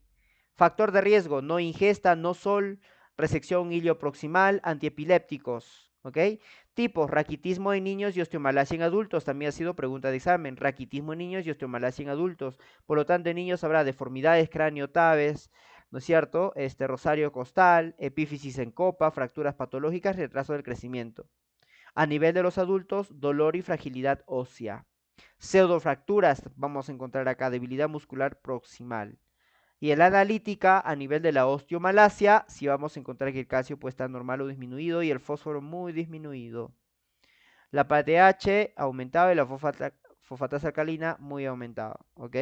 Factor de riesgo, no ingesta, no sol, resección ilioproximal, antiepilépticos, ¿ok? Tipos, raquitismo en niños y osteomalacia en adultos, también ha sido pregunta de examen, raquitismo en niños y osteomalacia en adultos, por lo tanto en niños habrá deformidades craniotabes, ¿no es cierto? Rosario costal, epífisis en copa, fracturas patológicas, retraso del crecimiento. A nivel de los adultos, dolor y fragilidad ósea. Pseudofracturas, vamos a encontrar acá, debilidad muscular proximal. Y en la analítica, a nivel de la osteomalacia, sí vamos a encontrar que el calcio puede estar normal o disminuido y el fósforo muy disminuido. La PTH aumentado y la fosfatasa alcalina muy aumentada, ¿ok?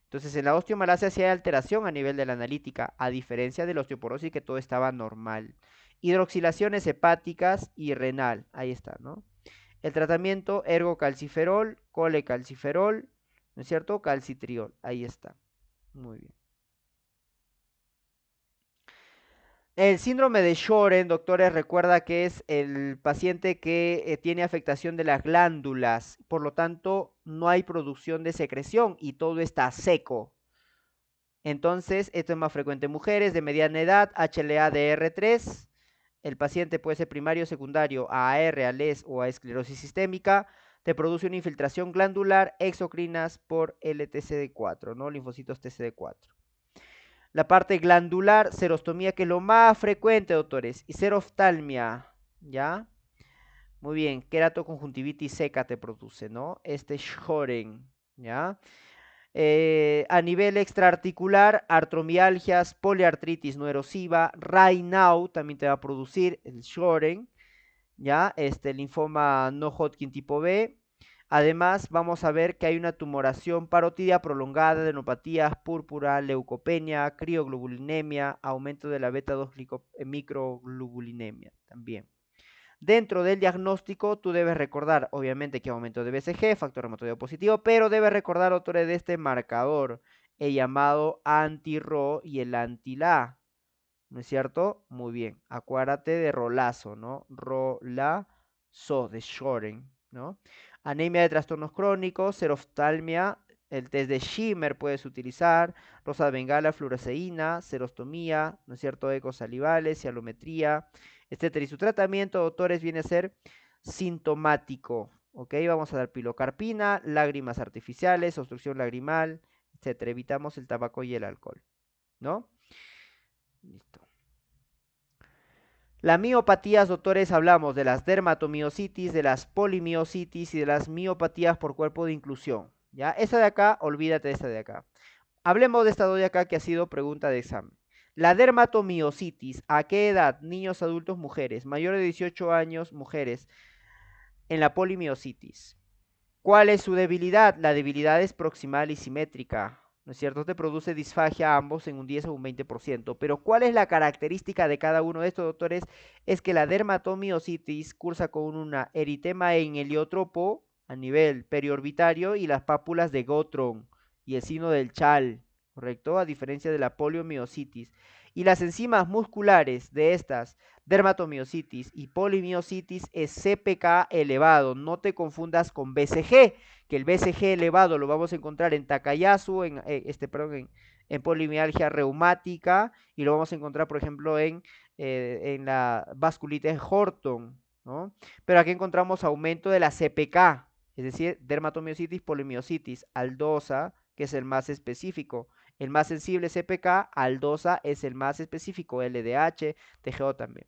Entonces en la osteomalacia sí hay alteración a nivel de la analítica, a diferencia de la osteoporosis que todo estaba normal. Hidroxilaciones hepáticas y renal, ahí está, ¿no? El tratamiento ergocalciferol, colecalciferol, ¿no es cierto? Calcitriol, ahí está. Muy bien. El síndrome de Sjögren, doctores, recuerda que es el paciente que tiene afectación de las glándulas, por lo tanto no hay producción de secreción y todo está seco. Entonces, esto es más frecuente en mujeres de mediana edad, HLA-DR3, el paciente puede ser primario o secundario a AR, a LES o a esclerosis sistémica, te produce una infiltración glandular, exocrinas por LTCD4, ¿no? Linfocitos TCD4. La parte glandular, serostomía, que es lo más frecuente, doctores, y seroftalmia, ¿ya? Muy bien, queratoconjuntivitis seca te produce, ¿no? Sjören, ¿ya? A nivel extraarticular, artromialgias, poliartritis no erosiva, Raynaud también te va a producir el Sjören, ¿ya? Linfoma no Hodgkin tipo B. Además, vamos a ver que hay una tumoración parotidia prolongada, adenopatías, púrpura, leucopenia, crioglobulinemia, aumento de la beta 2 microglobulinemia también. Dentro del diagnóstico, tú debes recordar, obviamente, que aumento de BCG, factor reumatoideo positivo, pero debes recordar, autores, de este marcador, el llamado anti-RO y el anti-LA, ¿no es cierto? Muy bien, acuérdate de rolazo, ¿no? Rolazo de Sjören, ¿no? Anemia de trastornos crónicos, seroftalmia, el test de Schimmer puedes utilizar, rosa de bengala, fluoresceína, serostomía, ¿no es cierto? Ecos salivales, cialometría, etcétera. Y su tratamiento, doctores, viene a ser sintomático, ¿ok? Vamos a dar pilocarpina, lágrimas artificiales, obstrucción lagrimal, etcétera. Evitamos el tabaco y el alcohol, ¿no? Listo. Las miopatías, doctores, hablamos de las dermatomiositis, de las polimiositis y de las miopatías por cuerpo de inclusión. ¿Ya? Esa de acá, olvídate de esta de acá. Hablemos de esta de acá que ha sido pregunta de examen. La dermatomiositis, ¿a qué edad? Niños, adultos, mujeres. Mayores de 18 años, mujeres. En la polimiositis. ¿Cuál es su debilidad? La debilidad es proximal y simétrica, ¿no es cierto? Te produce disfagia ambos en un 10 o un 20%. Pero ¿cuál es la característica de cada uno de estos, doctores? Es que la dermatomiositis cursa con una eritema en heliotropo a nivel periorbitario y las pápulas de Gottron y el signo del Chal, ¿correcto? A diferencia de la poliomiositis. Y las enzimas musculares de estas dermatomiositis y polimiositis es CPK elevado. No te confundas con BCG, que el BCG elevado lo vamos a encontrar en Takayasu, en polimialgia reumática, y lo vamos a encontrar, por ejemplo, en la vasculitis Horton, ¿no? Pero aquí encontramos aumento de la CPK, es decir, dermatomiositis, polimiositis, aldosa, que es el más específico. El más sensible CPK, aldosa es el más específico, LDH, TGO también.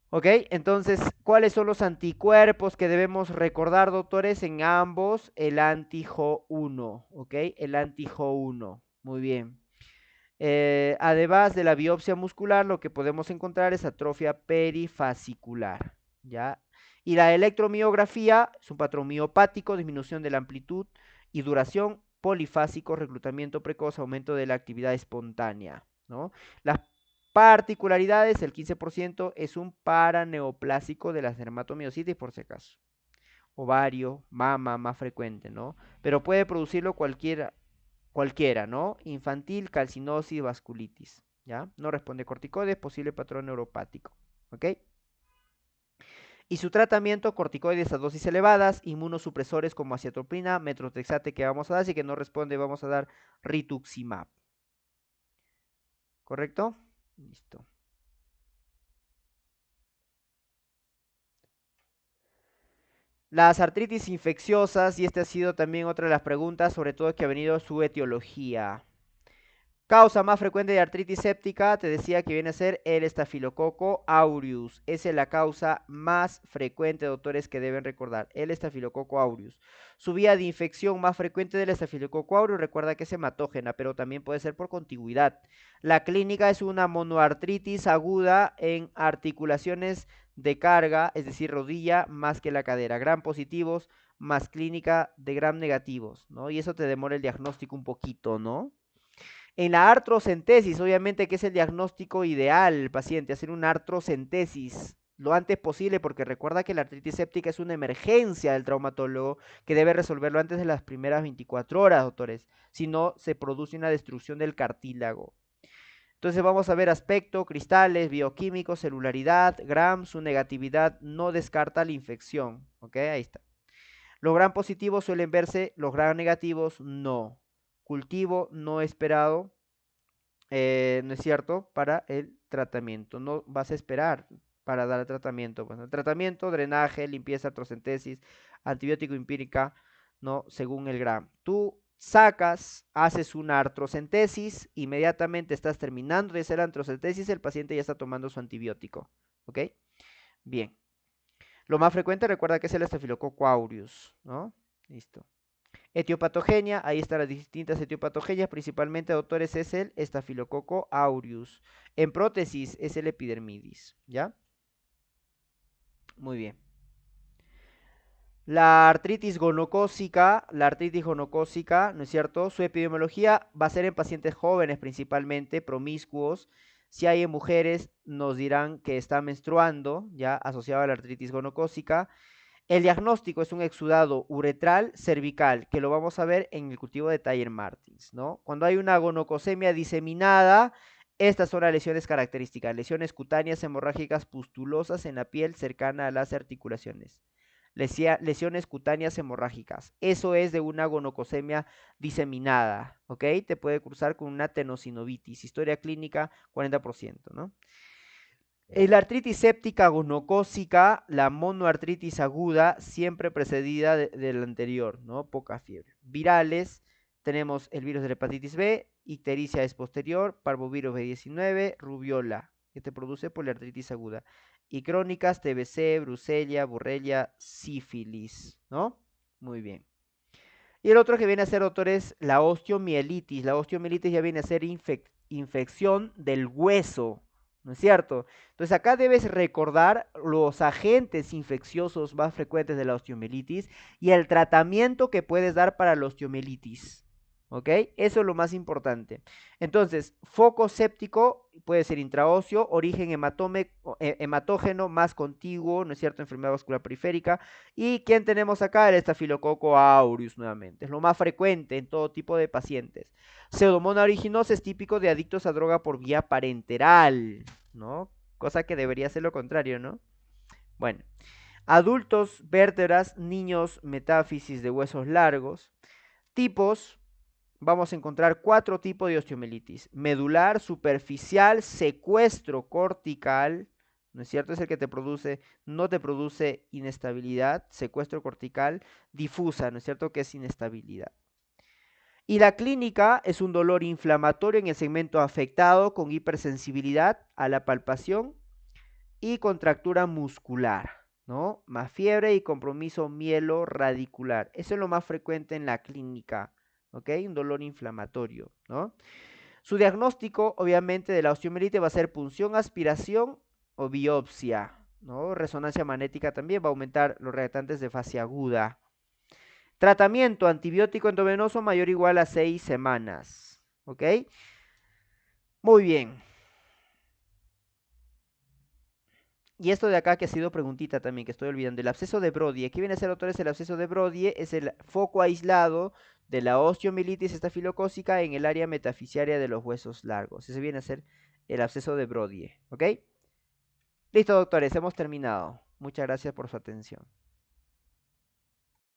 ¿Ok? Entonces, ¿cuáles son los anticuerpos que debemos recordar, doctores? En ambos, el anti-Jo1, ¿ok? El anti-Jo1, muy bien. Además de la biopsia muscular, lo que podemos encontrar es atrofia perifascicular, ¿ya? Y la electromiografía es un patrón miopático, disminución de la amplitud y duración, polifásico, reclutamiento precoz, aumento de la actividad espontánea, ¿no? Las particularidades, el 15% es un paraneoplásico de las dermatomiositis, por si acaso. Ovario, mama, más frecuente, ¿no? Pero puede producirlo cualquiera, ¿no? Infantil, calcinosis, vasculitis, ¿ya? No responde corticoides, posible patrón neuropático, ¿ok? Y su tratamiento, corticoides a dosis elevadas, inmunosupresores como acetopina, metrotexate que vamos a dar, así que no responde, vamos a dar rituximab, ¿correcto? Listo. Las artritis infecciosas, y esta ha sido también otra de las preguntas, sobre todo que ha venido su etiología. Causa más frecuente de artritis séptica, te decía que viene a ser el estafilococo aureus. Esa es la causa más frecuente, doctores, que deben recordar, el estafilococo aureus. Su vía de infección más frecuente del estafilococo aureus, recuerda que es hematógena, pero también puede ser por contigüidad. La clínica es una monoartritis aguda en articulaciones de carga, es decir, rodilla más que la cadera. Gram positivos más clínica de gram negativos, ¿no? Y eso te demora el diagnóstico un poquito, ¿no? En la artrocentesis, obviamente que es el diagnóstico ideal el paciente, hacer una artrocentesis lo antes posible, porque recuerda que la artritis séptica es una emergencia del traumatólogo que debe resolverlo antes de las primeras 24 horas, doctores. Si no, se produce una destrucción del cartílago. Entonces vamos a ver aspecto, cristales, bioquímicos, celularidad, Gram, su negatividad no descarta la infección. ¿Ok? Ahí está. Los gram positivos suelen verse, los gram negativos no. Cultivo no esperado, ¿no es cierto?, para el tratamiento. No vas a esperar para dar tratamiento. Pues, ¿no? Tratamiento, drenaje, limpieza, artrocentesis, antibiótico empírica, ¿no? Según el GRAM. Tú sacas, haces una artrocentesis, inmediatamente estás terminando de hacer la artrocentesis, el paciente ya está tomando su antibiótico. ¿Ok? Bien. Lo más frecuente, recuerda que es el Staphylococcus aureus, ¿no? Listo. Etiopatogenia, ahí están las distintas etiopatogenias, principalmente, doctores, es el Staphylococcus aureus. En prótesis es el epidermidis, ¿ya? Muy bien. La artritis gonocócica, ¿no es cierto? Su epidemiología va a ser en pacientes jóvenes principalmente, promiscuos. Si hay en mujeres, nos dirán que está menstruando, ya asociado a la artritis gonocócica. El diagnóstico es un exudado uretral cervical, que lo vamos a ver en el cultivo de Thayer-Martins, ¿no? Cuando hay una gonocosemia diseminada, estas son las lesiones características, lesiones cutáneas hemorrágicas pustulosas en la piel cercana a las articulaciones. Lesiones cutáneas hemorrágicas. Eso es de una gonocosemia diseminada, ¿ok? Te puede cruzar con una tenosinovitis. Historia clínica, 40%, ¿no? La artritis séptica gonocócica, la monoartritis aguda, siempre precedida de la anterior, ¿no? Poca fiebre. Virales, tenemos el virus de la hepatitis B, ictericia es posterior, parvovirus B19, rubiola, que te produce poliartritis aguda. Y crónicas, TBC, brucelia, borrelia, sífilis, ¿no? Muy bien. Y el otro que viene a ser, doctor, es la osteomielitis. La osteomielitis ya viene a ser infección del hueso, ¿no es cierto? Entonces acá debes recordar los agentes infecciosos más frecuentes de la osteomielitis y el tratamiento que puedes dar para la osteomielitis. ¿Ok? Eso es lo más importante. Entonces, foco séptico puede ser intraóseo, origen hematógeno más contiguo, ¿no es cierto? Enfermedad vascular periférica. ¿Y quién tenemos acá? El Staphylococcus aureus nuevamente. Es lo más frecuente en todo tipo de pacientes. Pseudomonas aeruginosa es típico de adictos a droga por vía parenteral, ¿no? Cosa que debería ser lo contrario, ¿no? Bueno, adultos, vértebras, niños, metáfisis de huesos largos. Tipos, vamos a encontrar 4 tipos de osteomielitis. Medular, superficial, secuestro cortical, ¿no es cierto? Es el que te produce, no te produce inestabilidad, secuestro cortical, difusa, ¿no es cierto? Que es inestabilidad. Y la clínica es un dolor inflamatorio en el segmento afectado con hipersensibilidad a la palpación y contractura muscular, ¿no? Más fiebre y compromiso mieloradicular. Eso es lo más frecuente en la clínica, ¿ok? Un dolor inflamatorio, ¿no? Su diagnóstico, obviamente, de la osteomielitis va a ser punción, aspiración o biopsia, ¿no? Resonancia magnética también va a aumentar los reactantes de fase aguda. Tratamiento antibiótico endovenoso mayor o igual a 6 semanas, ¿ok? Muy bien. Y esto de acá que ha sido preguntita también, que estoy olvidando, el absceso de Brody. ¿Qué viene a ser, doctores? El absceso de Brody es el foco aislado de la osteomielitis estafilocócica en el área metafisiaria de los huesos largos. Ese viene a ser el absceso de Brody, ¿ok? Listo, doctores, hemos terminado. Muchas gracias por su atención.